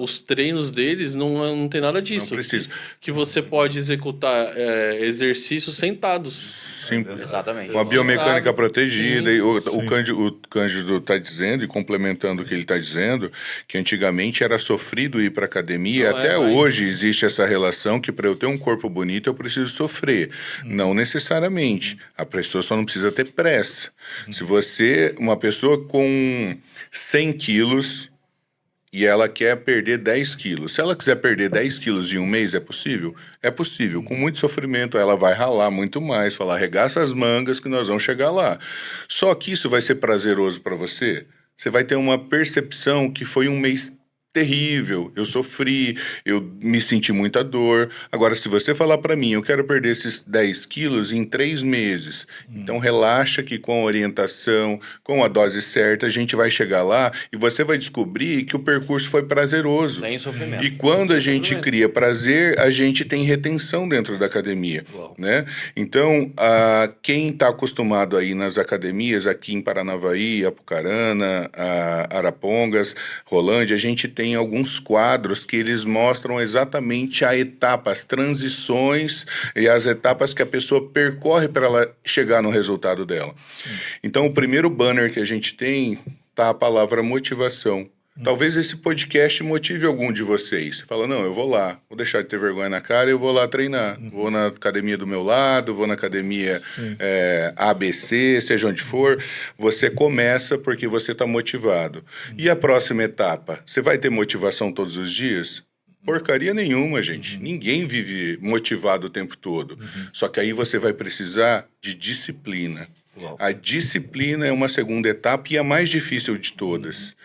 os treinos deles não tem nada disso. Não precisa. Que você pode executar exercícios sentados. Simples. Exatamente. Uma biomecânica protegida. Sim. E o Cândido está dizendo, e complementando o que ele está dizendo, que antigamente era sofrido ir para academia. Não Até é mais. hoje existe essa relação que para eu ter um corpo bonito eu preciso sofrer. Não necessariamente. A pessoa só não precisa ter pressa. Se você, uma pessoa com 100 quilos e ela quer perder 10 quilos. Se ela quiser perder 10 quilos em um mês, é possível? É possível. Com muito sofrimento, ela vai ralar muito mais, falar, arregaça as mangas que nós vamos chegar lá. Só que isso vai ser prazeroso para você? Você vai ter uma percepção que foi um mês terrível, eu sofri, eu me senti muita dor. Agora, se você falar para mim, eu quero perder esses 10 quilos em 3 meses, então relaxa que com a orientação, com a dose certa, a gente vai chegar lá e você vai descobrir que o percurso foi prazeroso. Sem sofrimento. E quando a gente cria prazer, a gente tem retenção dentro da academia, né? Então, quem está acostumado aí nas academias, aqui em Paranavaí, Apucarana, Arapongas, Rolândia, a gente tem alguns quadros que eles mostram exatamente a etapa, as transições e as etapas que a pessoa percorre para ela chegar no resultado dela. Então, o primeiro banner que a gente tem tá a palavra motivação. Talvez esse podcast motive algum de vocês. Você fala, não, eu vou lá, vou deixar de ter vergonha na cara e eu vou lá treinar. Vou na academia do meu lado, vou na academia ABC, seja onde for. Você começa porque você está motivado. E a próxima etapa? Você vai ter motivação todos os dias? Porcaria nenhuma, gente. Ninguém vive motivado o tempo todo. Só que aí você vai precisar de disciplina. A disciplina é uma segunda etapa e a mais difícil de todas.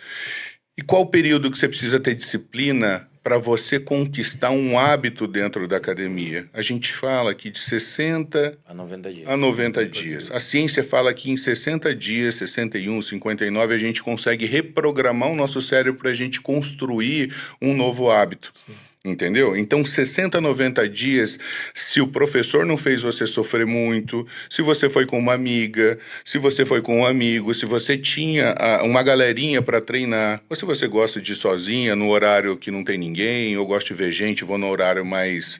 E qual o período que você precisa ter disciplina para você conquistar um hábito dentro da academia? A gente fala aqui de 60 A 90 dias. a 90 dias. A ciência fala que em 60 dias, 61, 59, a gente consegue reprogramar o nosso cérebro para a gente construir um novo hábito. Entendeu? Então, 60, 90 dias, se o professor não fez você sofrer muito, se você foi com uma amiga, se você foi com um amigo, se você tinha uma galerinha para treinar, ou se você gosta de ir sozinha no horário que não tem ninguém, ou gosta de ver gente, vou no horário mais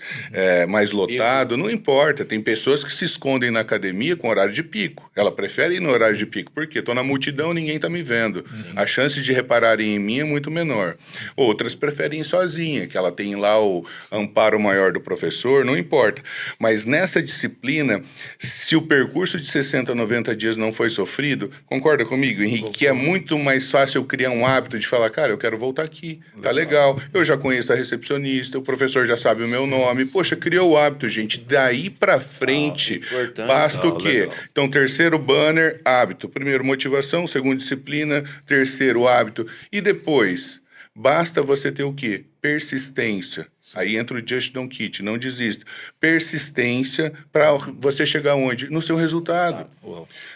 lotado, não importa. Tem pessoas que se escondem na academia com horário de pico. Ela prefere ir no horário de pico. Por quê? Estou na multidão, ninguém está me vendo. A chance de repararem em mim é muito menor. Outras preferem ir sozinha, que ela tem lá o amparo maior do professor, não importa. Mas nessa disciplina, se o percurso de 60 a 90 dias não foi sofrido, concorda comigo, Henrique, que é muito mais fácil eu criar um hábito de falar, cara, eu quero voltar aqui, tá legal, eu já conheço a recepcionista, o professor já sabe o meu nome, poxa, criou o hábito, gente, daí pra frente, basta o quê? Legal. Então, terceiro banner, hábito. Primeiro, motivação, segundo, disciplina, terceiro, hábito. E depois, basta você ter o quê? Persistência. Aí entra o Just Don't Quit, não desista. Persistência para você chegar onde? No seu resultado.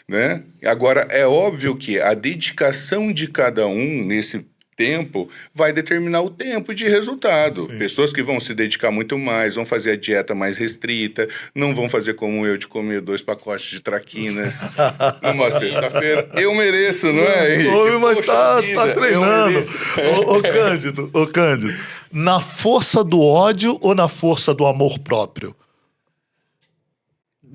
Né? Agora, é óbvio que a dedicação de cada um nesse tempo vai determinar o tempo de resultado. Sim. Pessoas que vão se dedicar muito mais, vão fazer a dieta mais restrita, não vão fazer como eu de comer 2 pacotes de traquinas numa sexta-feira. Eu mereço, não é, Henrique? Ô, mas Poxa tá vida, eu treinando. mereço. Ô, Cândido, na força do ódio ou na força do amor próprio?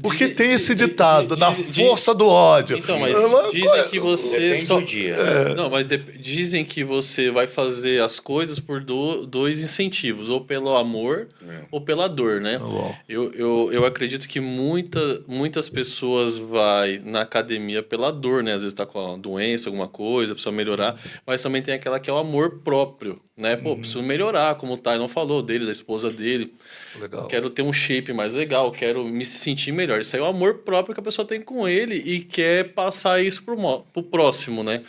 Porque tem esse ditado, na força do ódio. Então, mas dizem que você Depende só... do dia. Não, mas dizem que você vai fazer as coisas por dois incentivos, ou pelo amor ou pela dor, né? Bom. Eu acredito que muitas pessoas vai na academia pela dor, né? Às vezes tá com uma doença, alguma coisa, precisa melhorar, mas também tem aquela que é o amor próprio, né? Pô, preciso melhorar, como o Thay não falou dele, da esposa dele. Legal. Quero ter um shape mais legal, quero me sentir melhor. Isso aí é o amor próprio que a pessoa tem com ele e quer passar isso pro próximo, né?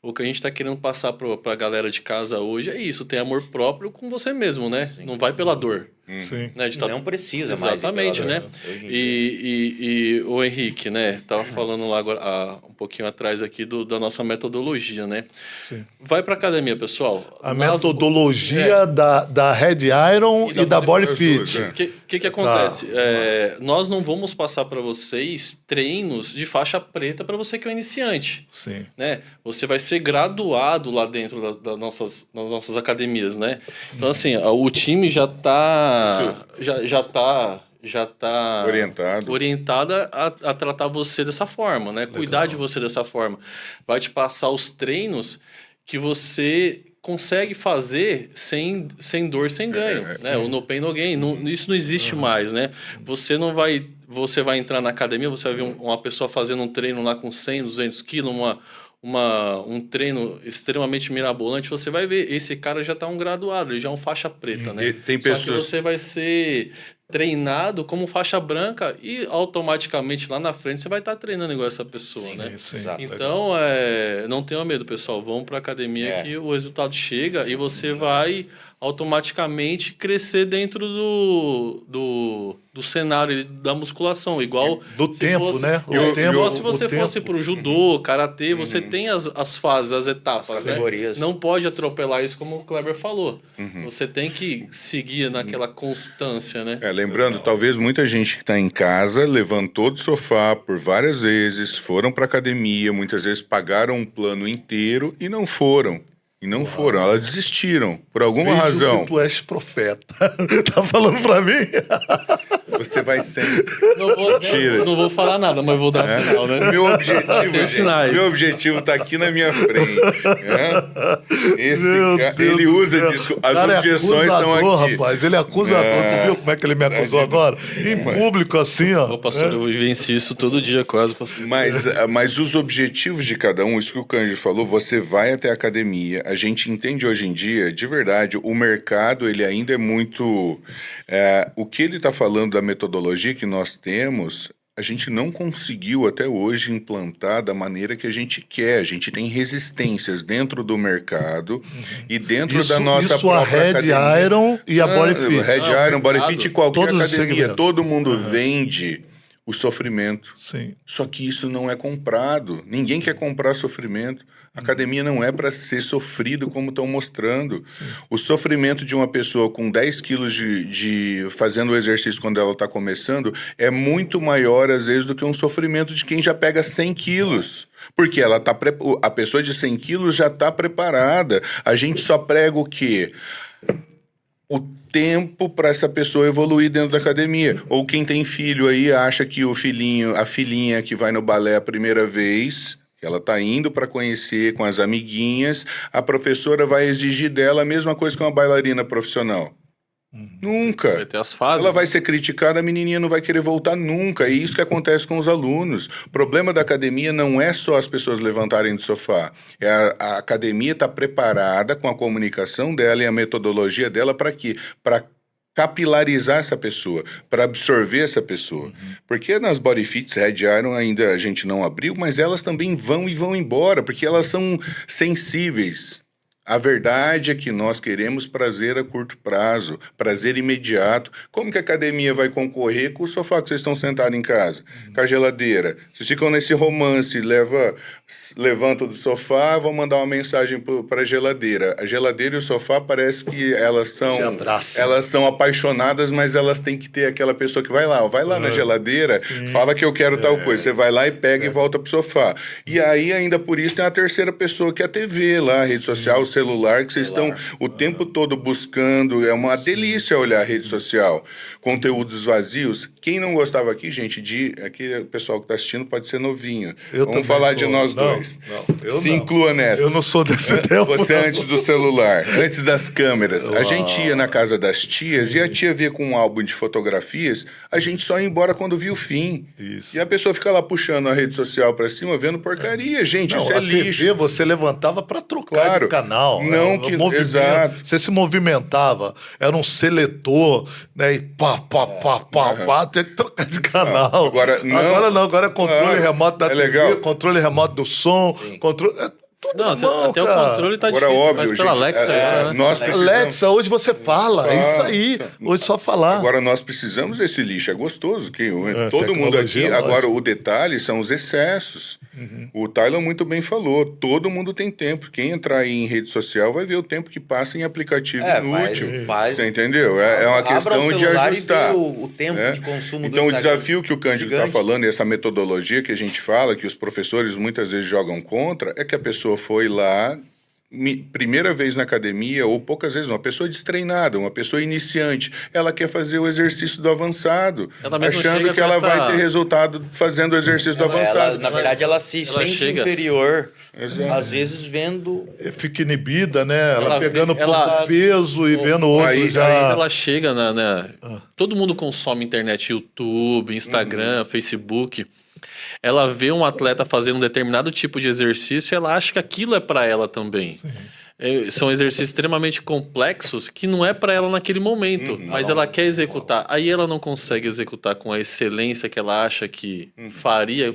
O que a gente tá querendo passar pra galera de casa hoje é isso, ter amor próprio com você mesmo, né? Não vai pela dor. Sim. Né? De tá- Não precisa mais. Exatamente, ir pela né? dor, hoje em dia. E o Henrique, né? Tava falando lá agora, um pouquinho atrás aqui da nossa metodologia, né? Sim. Vai pra academia, pessoal. A Nas- metodologia da Red Iron e da Body As Fit. duas, é. O que acontece? Nós não vamos passar para vocês treinos de faixa preta para você que é um iniciante, Sim. né? Você vai ser graduado lá dentro das nossas academias, né? Então, assim, o time já tá Orientado. a tratar você dessa forma, né? Cuidar de você dessa forma. Vai te passar os treinos que você consegue fazer sem dor, sem ganho, né? O no pain, no gain. Isso não existe mais, né? Você vai entrar na academia, você vai ver uma pessoa fazendo um treino lá com 100, 200 quilos, um treino extremamente mirabolante, você vai ver, esse cara já tá um graduado, ele já é um faixa preta, né? E tem Só que pessoas... você vai ser treinado como faixa branca e automaticamente lá na frente você vai estar treinando igual essa pessoa, né? Sim. Exato. Então, não tenha medo, pessoal. Vão para academia que o resultado chega e você vai automaticamente crescer dentro do cenário da musculação. Igual Do tempo, né? Igual se você o tempo. fosse pro judô, karatê, você tem as fases, as etapas, né? Categorias. Não pode atropelar isso, como o Kleber falou. Você tem que seguir naquela constância, né? Lembrando, talvez muita gente que está em casa levantou do sofá por várias vezes, foram para academia, muitas vezes pagaram um plano inteiro e não foram. Elas desistiram, por alguma Vejo razão. que tu és profeta. Tá falando pra mim? Você vai sempre. Não vou falar nada, mas vou dar sinal, né? Meu objetivo, Tem sinais. meu objetivo tá aqui na minha frente. Meu Deus Ele do usa céu. disco. O As cara objeções é estão acusador, aqui. rapaz. Ele é acusador. Tu viu como é que ele me acusou agora? Em público, assim, ó. Ô, pastor, eu vivencio isso todo dia quase, pastor. Mas os objetivos de cada um, isso que o Cândido falou, você vai até a academia. A gente entende hoje em dia, de verdade, o mercado ele ainda é muito... o que ele está falando da metodologia que nós temos, a gente não conseguiu até hoje implantar da maneira que a gente quer. A gente tem resistências dentro do mercado e dentro da nossa isso a própria Red academia. Iron e a Body Fit. Red Iron, Body Fit e qualquer Todos os academia. segmentos. Todo mundo vende o sofrimento. Sim. Só que isso não é comprado. Ninguém quer comprar sofrimento. A academia não é para ser sofrido como estão mostrando. Sim. O sofrimento de uma pessoa com 10 quilos de fazendo o exercício quando ela está começando é muito maior, às vezes, do que um sofrimento de quem já pega 100 quilos. Porque a pessoa de 100 quilos já está preparada. A gente só prega o quê? O tempo para essa pessoa evoluir dentro da academia. Ou quem tem filho aí acha que a filhinha que vai no balé a primeira vez, que ela está indo para conhecer com as amiguinhas, a professora vai exigir dela a mesma coisa que uma bailarina profissional. Nunca. Vai ter as fases. Ela vai ser criticada, a menininha não vai querer voltar nunca. É isso que acontece com os alunos. O problema da academia não é só as pessoas levantarem do sofá. A academia está preparada com a comunicação dela e a metodologia dela para quê? Para capilarizar essa pessoa, para absorver essa pessoa. Porque nas Body Fits, Red Iron ainda a gente não abriu, mas elas também vão embora, porque elas são sensíveis. A verdade é que nós queremos prazer a curto prazo, prazer imediato. Como que a academia vai concorrer com o sofá que vocês estão sentados em casa? Com a geladeira? Vocês ficam nesse romance, levantam do sofá, vão mandar uma mensagem para a geladeira. A geladeira e o sofá parece que elas são apaixonadas, mas elas têm que ter aquela pessoa que vai lá na geladeira, fala que eu quero tal coisa. Você vai lá e pega e volta pro sofá. E aí, ainda por isso, tem a terceira pessoa, que é a TV lá, a rede social, o celular, que vocês estão o tempo todo buscando. É uma delícia olhar a rede social. Conteúdos vazios. Quem não gostava aqui, gente, aqui o pessoal que está assistindo pode ser novinho. Vamos falar de nós dois. Se inclua nessa. Eu não sou desse tempo. Você antes do celular, antes das câmeras. A gente ia na casa das tias e a tia via com um álbum de fotografias, a gente só ia embora quando via o fim. Isso. E a pessoa fica lá puxando a rede social para cima, vendo porcaria. Gente, isso é lixo. TV você levantava para trocar de canal. Não que... Exato. Você se movimentava. Era um seletor, né? E pá, tinha que trocar de canal. Agora não. Agora é controle remoto da TV, legal. controle remoto do som, controle... Tudo Não, na mão, até cara. o controle tá Agora, difícil, óbvio, mas pela gente, Alexa agora, né? nós precisamos... Alexa, hoje você fala. É isso aí. Hoje só falar. Agora, nós precisamos desse lixo. É gostoso. Todo mundo aqui... tecnologia, Agora, o detalhe são os excessos. O Tyler muito bem falou. Todo mundo tem tempo. Quem entrar aí em rede social vai ver o tempo que passa em aplicativo inútil. Você entendeu? É uma questão de ajustar. E vê o tempo de consumo do Então, o Instagram. desafio que o Cândido está falando, e essa metodologia que a gente fala, que os professores muitas vezes jogam contra, é que a pessoa foi lá, primeira vez na academia, ou poucas vezes, uma pessoa destreinada, uma pessoa iniciante, ela quer fazer o exercício do avançado, achando que ela vai ter resultado fazendo o exercício do avançado. Na verdade, ela se sente inferior, às vezes vendo... Fica inibida, né? Ela pegando pouco peso e vendo outro aí já... Aí ela chega Todo mundo consome internet, YouTube, Instagram, Facebook. Ela vê um atleta fazendo um determinado tipo de exercício e ela acha que aquilo é para ela também. São exercícios extremamente complexos que não é para ela naquele momento, mas ela quer executar. Aí ela não consegue executar com a excelência que ela acha que faria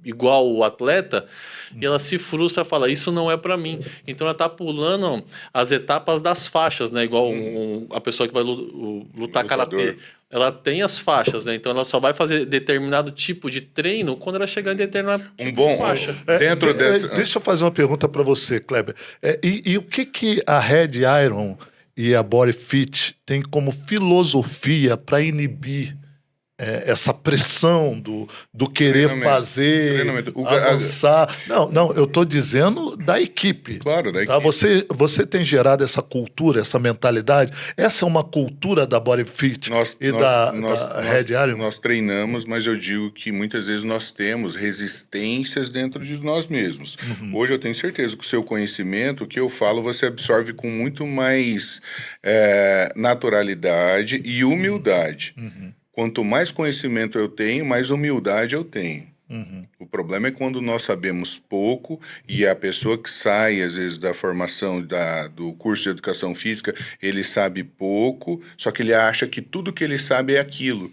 igual o atleta, e ela se frustra e fala, isso não é para mim. Então ela tá pulando as etapas das faixas, né? Igual a pessoa que vai lutar karatê. Ela tem as faixas, né? Então ela só vai fazer determinado tipo de treino quando ela chegar em determinado tipo de faixa. Dentro dessa... Deixa eu fazer uma pergunta para você, Kleber. E o que a Red Iron e a Body Fit têm como filosofia para inibir essa pressão do querer fazer, avançar? Não, eu estou dizendo da equipe. Claro, da tá? equipe. Você tem gerado essa cultura, essa mentalidade. Essa é uma cultura da Body Fit da Red Iron? Nós treinamos, mas eu digo que muitas vezes nós temos resistências dentro de nós mesmos. Hoje eu tenho certeza que o seu conhecimento, o que eu falo, você absorve com muito mais naturalidade e humildade. Quanto mais conhecimento eu tenho, mais humildade eu tenho. O problema é quando nós sabemos pouco e a pessoa que sai, às vezes, da formação do curso de educação física, ele sabe pouco, só que ele acha que tudo que ele sabe é aquilo.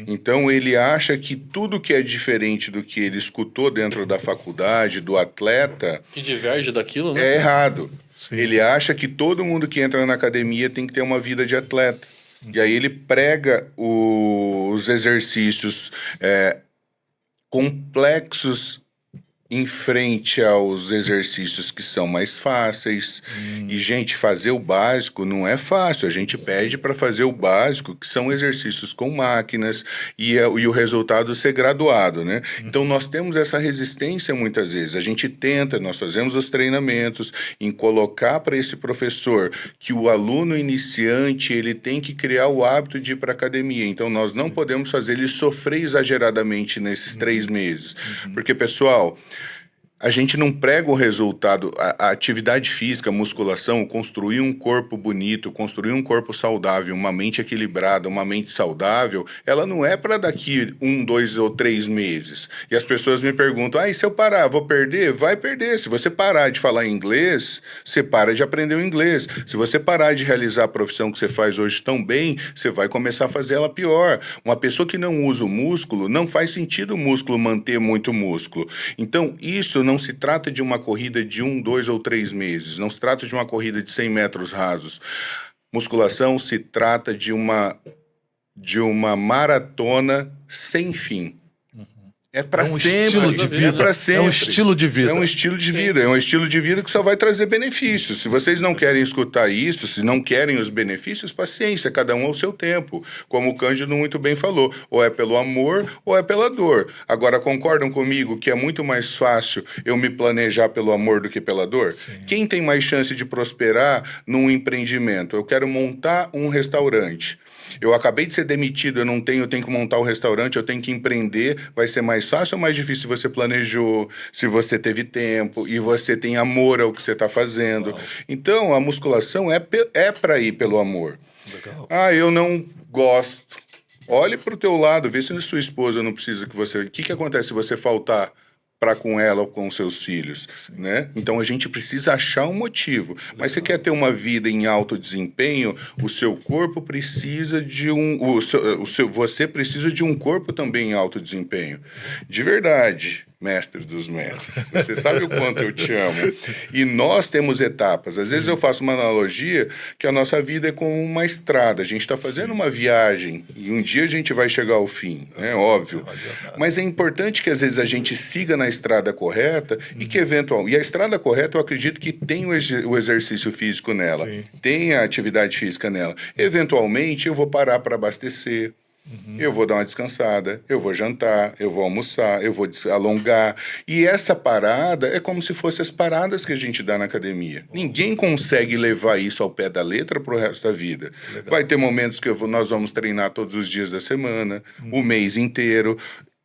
Então, ele acha que tudo que é diferente do que ele escutou dentro da faculdade, do atleta, Que diverge daquilo, né? é errado. Sim. Ele acha que todo mundo que entra na academia tem que ter uma vida de atleta. E aí ele prega os exercícios complexos em frente aos exercícios que são mais fáceis. E, gente, fazer o básico não é fácil. A gente pede para fazer o básico, que são exercícios com máquinas, e o resultado ser graduado, né? Então, nós temos essa resistência muitas vezes. A gente tenta, nós fazemos os treinamentos em colocar para esse professor que o aluno iniciante, ele tem que criar o hábito de ir para a academia. Então, nós não podemos fazer ele sofrer exageradamente nesses 3 meses. Porque, pessoal, a gente não prega o resultado, a atividade física, a musculação, construir um corpo bonito, construir um corpo saudável, uma mente equilibrada, uma mente saudável, ela não é para daqui 1, 2 ou 3 meses. E as pessoas me perguntam, e se eu parar, vou perder? Vai perder. Se você parar de falar inglês, você para de aprender o inglês. Se você parar de realizar a profissão que você faz hoje tão bem, você vai começar a fazer ela pior. Uma pessoa que não usa o músculo, não faz sentido o músculo manter muito músculo. Então, isso não se trata de uma corrida de 1, 2 ou 3 meses. Não se trata de uma corrida de 100 metros rasos. Musculação se trata de uma maratona sem fim. É para sempre. Estilo de vida. É para sempre. É um estilo de vida. É um estilo de vida. É um estilo de vida que só vai trazer benefícios. Se vocês não querem escutar isso, se não querem os benefícios, paciência, cada um ao seu tempo. Como o Cândido muito bem falou, ou é pelo amor ou é pela dor. Agora, concordam comigo que é muito mais fácil eu me planejar pelo amor do que pela dor? Sim. Quem tem mais chance de prosperar num empreendimento? Eu quero montar um restaurante. Eu acabei de ser demitido, eu tenho que montar um restaurante, eu tenho que empreender. Vai ser mais fácil ou mais difícil se você planejou, se você teve tempo e você tem amor ao que você está fazendo? Uau. Então, a musculação é para ir pelo amor. Legal. Eu não gosto. Olhe para o teu lado, vê se a sua esposa não precisa que você... O que acontece se você faltar para com ela ou com seus filhos, né? Então a gente precisa achar um motivo. Mas você quer ter uma vida em alto desempenho, o seu corpo precisa de você precisa de um corpo também em alto desempenho. De verdade, mestre dos mestres. Você sabe o quanto eu te amo. E nós temos etapas. Às vezes eu faço uma analogia que a nossa vida é como uma estrada. A gente está fazendo uma viagem e um dia a gente vai chegar ao fim, é óbvio. Mas é importante que às vezes a gente siga na estrada correta e que eventualmente... E a estrada correta eu acredito que tem o exercício físico nela, Sim. tem a atividade física nela. Eventualmente eu vou parar para abastecer. Eu vou dar uma descansada, eu vou jantar, eu vou almoçar, eu vou alongar. E essa parada é como se fossem as paradas que a gente dá na academia. Ninguém consegue levar isso ao pé da letra pro resto da vida. Legal. Vai ter momentos que nós vamos treinar todos os dias da semana, o mês inteiro.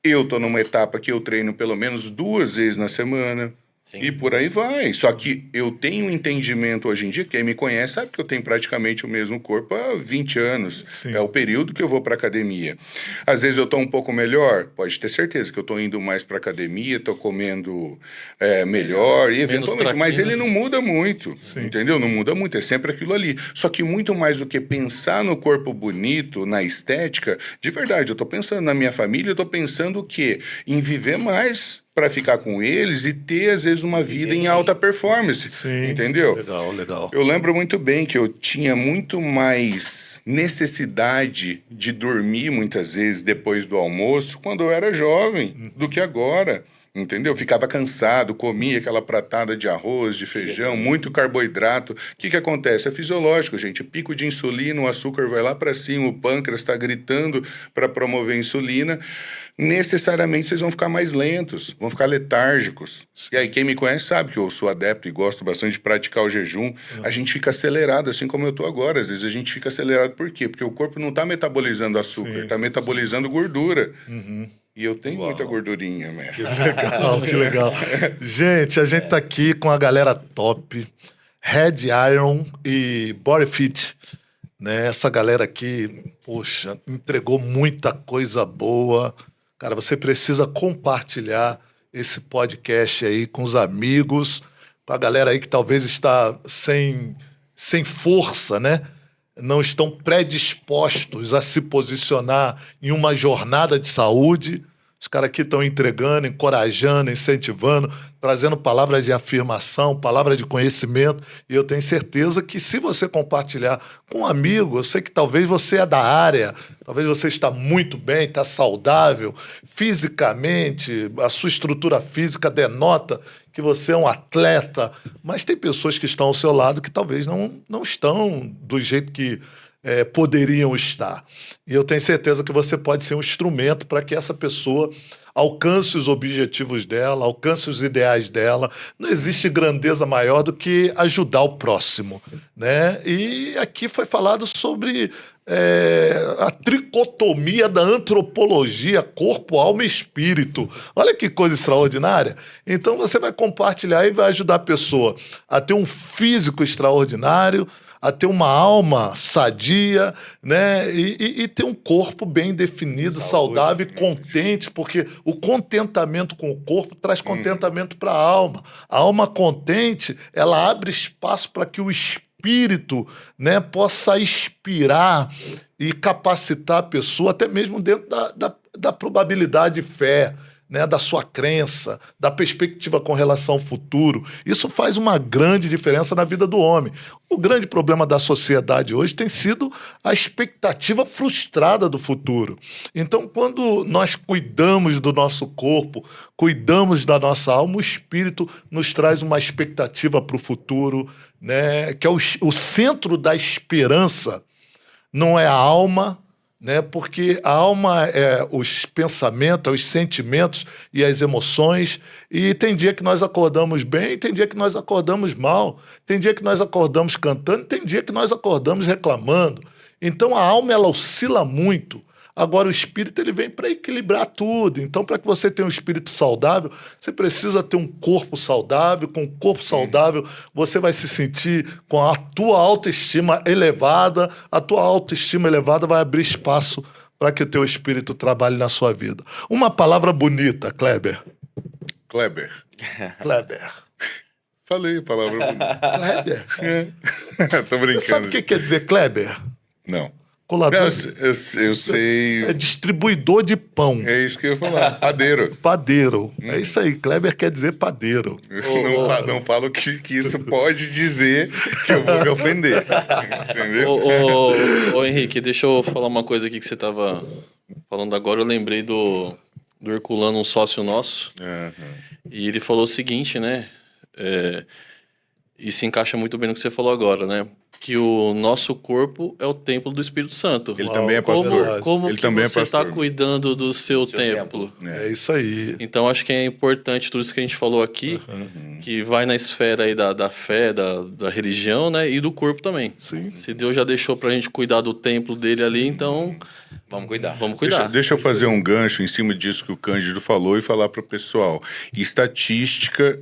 Eu tô numa etapa que eu treino pelo menos 2 vezes na semana. Sim. E por aí vai. Só que eu tenho um entendimento hoje em dia, quem me conhece sabe que eu tenho praticamente o mesmo corpo há 20 anos. Sim. É o período que eu vou para academia. Às vezes eu estou um pouco melhor, pode ter certeza que eu estou indo mais para academia, estou comendo melhor, e eventualmente, mas ele não muda muito, Sim. entendeu? Não muda muito, é sempre aquilo ali. Só que muito mais do que pensar no corpo bonito, na estética, de verdade, eu estou pensando na minha família, eu estou pensando o quê? Em viver mais para ficar com eles e ter, às vezes, uma vida em alta performance. Sim. Entendeu? Legal, legal. Eu lembro muito bem que eu tinha muito mais necessidade de dormir, muitas vezes, depois do almoço, quando eu era jovem, do que agora. Entendeu? Ficava cansado, comia aquela pratada de arroz, de feijão, muito carboidrato. O que acontece? É fisiológico, gente. Pico de insulina, o açúcar vai lá para cima, o pâncreas está gritando para promover a insulina. Necessariamente vocês vão ficar mais lentos, vão ficar letárgicos. E aí quem me conhece sabe que eu sou adepto e gosto bastante de praticar o jejum. A gente fica acelerado, assim como eu estou agora. Às vezes a gente fica acelerado por quê? Porque o corpo não está metabolizando açúcar, está metabolizando gordura. E eu tenho muita gordurinha, mestre. Que legal, que legal. Gente, a gente tá aqui com a galera top, Red Iron e Body Fit, né? Essa galera aqui, poxa, entregou muita coisa boa. Cara, você precisa compartilhar esse podcast aí com os amigos, com a galera aí que talvez está sem força, né? não estão predispostos a se posicionar em uma jornada de saúde. Os caras aqui estão entregando, encorajando, incentivando, trazendo palavras de afirmação, palavras de conhecimento. E eu tenho certeza que se você compartilhar com um amigo, eu sei que talvez você é da área, talvez você está muito bem, está saudável, fisicamente, a sua estrutura física denota que você é um atleta, mas tem pessoas que estão ao seu lado que talvez não estão do jeito que poderiam estar. E eu tenho certeza que você pode ser um instrumento para que essa pessoa alcance os objetivos dela, alcance os ideais dela. Não existe grandeza maior do que ajudar o próximo, né? E aqui foi falado sobre a tricotomia da antropologia, corpo, alma e espírito. Olha que coisa extraordinária. Então você vai compartilhar e vai ajudar a pessoa a ter um físico extraordinário, a ter uma alma sadia, né? E ter um corpo bem definido, saudável e contente, porque o contentamento com o corpo traz contentamento para a alma. A alma contente, ela abre espaço para que o espírito, né, possa inspirar e capacitar a pessoa, até mesmo dentro da probabilidade de fé, né, da sua crença, da perspectiva com relação ao futuro. Isso faz uma grande diferença na vida do homem. O grande problema da sociedade hoje tem sido a expectativa frustrada do futuro. Então, quando nós cuidamos do nosso corpo, cuidamos da nossa alma, o espírito nos traz uma expectativa para o futuro, né, que é o centro da esperança, não é a alma, né? Porque a alma é os pensamentos, é os sentimentos e as emoções, e tem dia que nós acordamos bem, tem dia que nós acordamos mal, tem dia que nós acordamos cantando, tem dia que nós acordamos reclamando. Então a alma, ela oscila muito. Agora o espírito, ele vem para equilibrar tudo. Então, para que você tenha um espírito saudável, você precisa ter um corpo saudável. Com um corpo saudável, você vai se sentir com a tua autoestima elevada. A tua autoestima elevada vai abrir espaço para que o teu espírito trabalhe na sua vida. Uma palavra bonita, Kleber. Kleber. Kleber. Falei a palavra bonita. Kleber? Tô brincando. Você sabe o que quer dizer Kleber? Não. Colador. Não, eu sei. É distribuidor de pão. É isso que eu ia falar. Padeiro. Padeiro. É isso aí. Kleber quer dizer padeiro. Não falo que isso pode dizer que eu vou me ofender. Entendeu? Ô, Henrique, deixa eu falar uma coisa aqui que você estava falando agora. Eu lembrei do Herculano, um sócio nosso. E ele falou o seguinte, né? E se encaixa muito bem no que você falou agora, né? Que o nosso corpo é o templo do Espírito Santo. Ele também é pastor. Como ele que também você é está pastor. cuidando do seu templo? É isso aí. Então, acho que é importante tudo isso que a gente falou aqui, que vai na esfera aí da fé, da religião, né? E do corpo também. Sim. Se Deus já deixou pra gente cuidar do templo dele ali, então Vamos cuidar. vamos cuidar. Deixa eu fazer um gancho em cima disso que o Cândido falou e falar para o pessoal. Estatística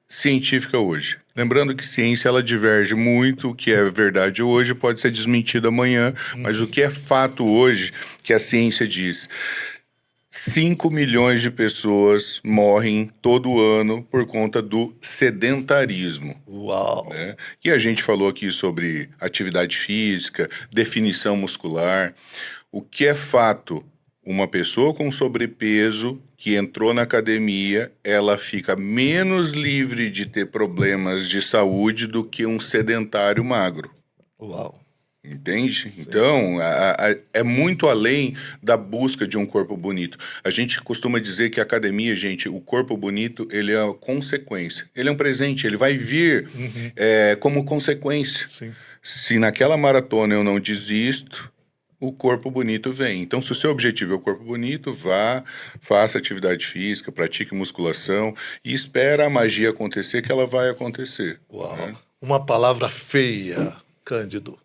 científica hoje. Lembrando que ciência, ela diverge muito. O que é verdade hoje pode ser desmentido amanhã, mas o que é fato hoje, que a ciência diz: 5 milhões de pessoas morrem todo ano por conta do sedentarismo. Uau! Né? E a gente falou aqui sobre atividade física, definição muscular. O que é fato? Uma pessoa com sobrepeso que entrou na academia, ela fica menos livre de ter problemas de saúde do que um sedentário magro. Uau! Entende? Então, é muito além da busca de um corpo bonito. A gente costuma dizer que a academia, gente, o corpo bonito, ele é uma consequência. Ele é um presente, ele vai vir como consequência. Sim. Se naquela maratona eu não desisto, o corpo bonito vem. Então, se o seu objetivo é o corpo bonito, vá, faça atividade física, pratique musculação e espera a magia acontecer, que ela vai acontecer. Uau! Né? Uma palavra feia, Cândido.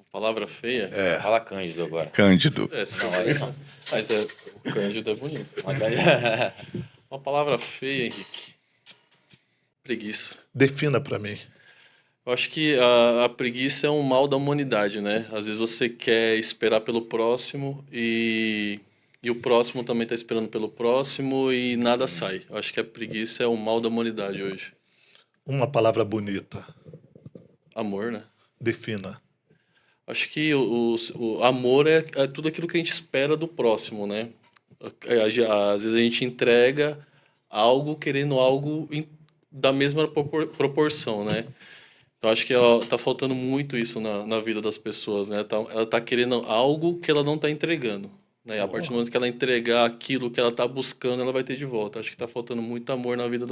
Palavra feia? Fala Cândido agora. Cândido. Se for mas o Cândido é bonito. Uma palavra feia, Henrique. Preguiça. Defina para mim. Eu acho que a preguiça é um mal da humanidade, né? Às vezes você quer esperar pelo próximo e o próximo também está esperando pelo próximo e nada sai. Eu acho que a preguiça é um mal da humanidade hoje. Uma palavra bonita. Amor, né? Defina. Acho que o amor é tudo aquilo que a gente espera do próximo, né? Às vezes a gente entrega algo querendo algo da mesma proporção, né? Então acho que tá faltando muito isso na vida das pessoas, né? Ela tá querendo algo que ela não tá entregando, né? A partir do momento que ela entregar aquilo que ela tá buscando, ela vai ter de volta. Acho que tá faltando muito amor na vida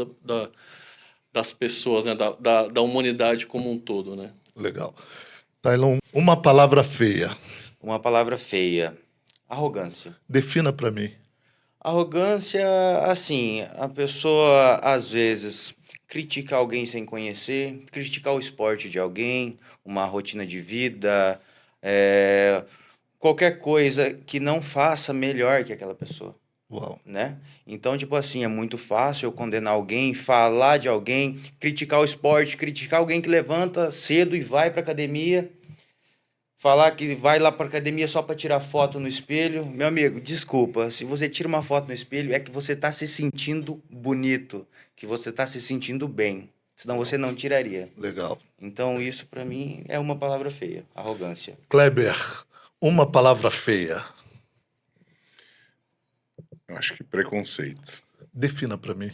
das pessoas, né? Da humanidade como um todo, né? Legal. Tylon, uma palavra feia. Uma palavra feia. Arrogância. Defina para mim. Arrogância, assim, a pessoa às vezes critica alguém sem conhecer, criticar o esporte de alguém, uma rotina de vida, qualquer coisa que não faça melhor que aquela pessoa, Uau. né? Então, tipo assim, é muito fácil eu condenar alguém, falar de alguém, criticar o esporte, criticar alguém que levanta cedo e vai pra academia, falar que vai lá pra academia só pra tirar foto no espelho. Meu amigo, desculpa, se você tira uma foto no espelho é que você tá se sentindo bonito, que você tá se sentindo bem. Senão você não tiraria. Legal. Então isso pra mim é uma palavra feia, arrogância. Kleber, uma palavra feia. Eu acho que preconceito. Defina para mim.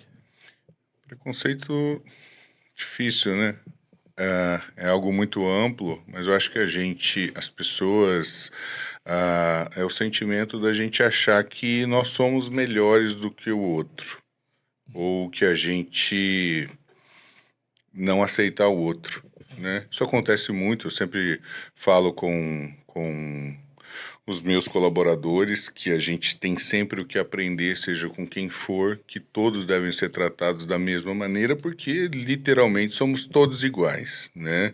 Preconceito difícil, né? É algo muito amplo, mas eu acho que as pessoas, é o sentimento da gente achar que nós somos melhores do que o outro, ou que a gente não aceitar o outro, né? Isso acontece muito, eu sempre falo com os meus colaboradores que a gente tem sempre o que aprender, seja com quem for, que todos devem ser tratados da mesma maneira, porque literalmente somos todos iguais, né?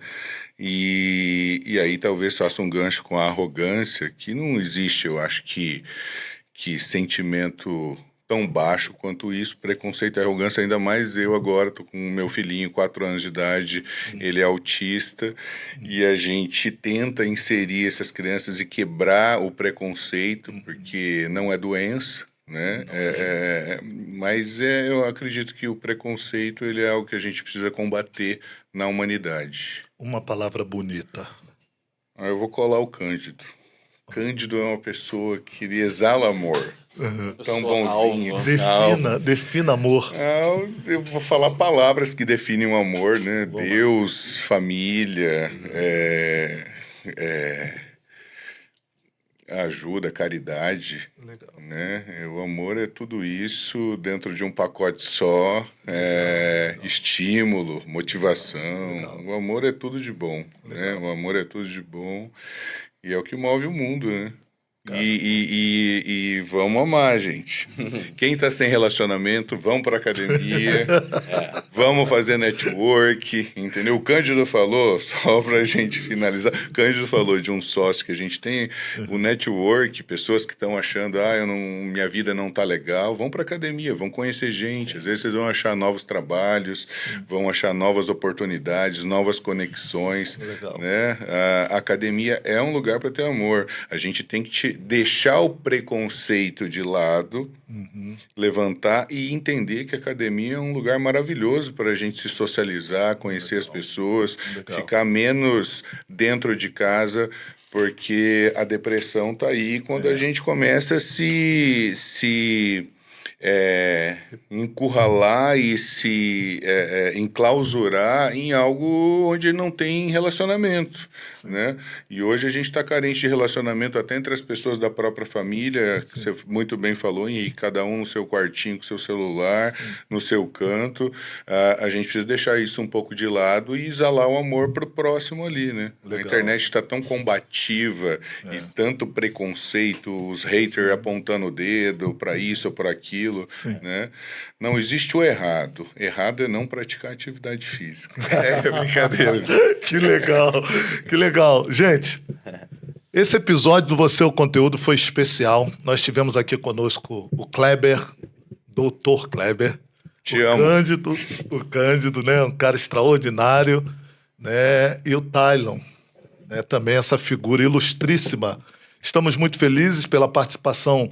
E aí talvez faça um gancho com a arrogância, que não existe, eu acho que sentimento tão baixo quanto isso, preconceito e arrogância, ainda mais eu agora, tô com o meu filhinho, 4 anos de idade, ele é autista, e a gente tenta inserir essas crianças e quebrar o preconceito, porque não é doença, né? Mas eu acredito que o preconceito ele é algo que a gente precisa combater na humanidade. Uma palavra bonita. Eu vou colar o Cândido. Cândido é uma pessoa que exala amor. Tão bonzinho. Defina amor. Eu vou falar palavras que definem o amor, né? Deus, família, ajuda, caridade. Legal. Né? O amor é tudo isso dentro de um pacote só, estímulo, motivação. Legal. O amor é tudo de bom, né? O amor é tudo de bom e é o que move o mundo, né? E vamos amar, gente. Quem tá sem relacionamento, vamos pra academia, vamos fazer network, entendeu? O Cândido falou, só pra gente finalizar, o Cândido falou de um sócio que a gente tem, o network, pessoas que estão achando, minha vida não tá legal, vão pra academia, vão conhecer gente, às vezes vocês vão achar novos trabalhos, vão achar novas oportunidades, novas conexões, né? A academia é um lugar para ter amor. A gente tem que deixar o preconceito de lado, levantar e entender que a academia é um lugar maravilhoso para a gente se socializar, conhecer as pessoas, ficar menos dentro de casa, porque a depressão tá aí quando a gente começa a se encurralar e se enclausurar em algo onde não tem relacionamento, né? E hoje a gente está carente de relacionamento até entre as pessoas da própria família, que você muito bem falou, e cada um no seu quartinho, com seu celular, no seu canto. A gente precisa deixar isso um pouco de lado e exalar o amor pro próximo ali, né? A internet está tão combativa e tanto preconceito, os haters apontando o dedo para isso ou para aquilo, né? Não existe o errado. Errado é não praticar atividade física. É brincadeira. Que legal, que legal. Gente, esse episódio do Você é o Conteúdo foi especial. Nós tivemos aqui conosco o Kleber, Dr. Kleber. Te amo. O Cândido, né? Um cara extraordinário, né? E o Tylon, né? Também essa figura ilustríssima. Estamos muito felizes pela participação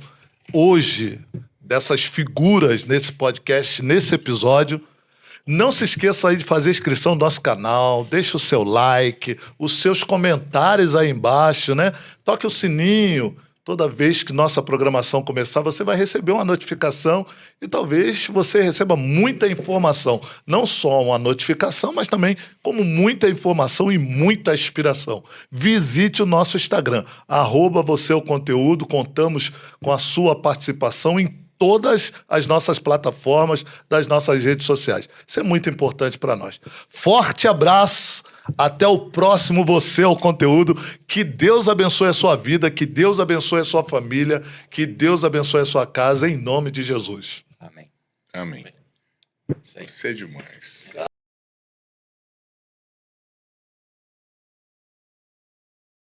hoje dessas figuras nesse podcast, nesse episódio. Não se esqueça aí de fazer inscrição no nosso canal, deixe o seu like, os seus comentários aí embaixo, né? Toque o sininho. Toda vez que nossa programação começar, você vai receber uma notificação e talvez você receba muita informação. Não só uma notificação, mas também como muita informação e muita inspiração. Visite o nosso Instagram, @vocêoconteúdo. Contamos com a sua participação em todas as nossas plataformas das nossas redes sociais. Isso é muito importante para nós. Forte abraço. Até o próximo Você é o Conteúdo. Que Deus abençoe a sua vida, que Deus abençoe a sua família, que Deus abençoe a sua casa, em nome de Jesus. Amém. Amém. Isso aí. Você é demais.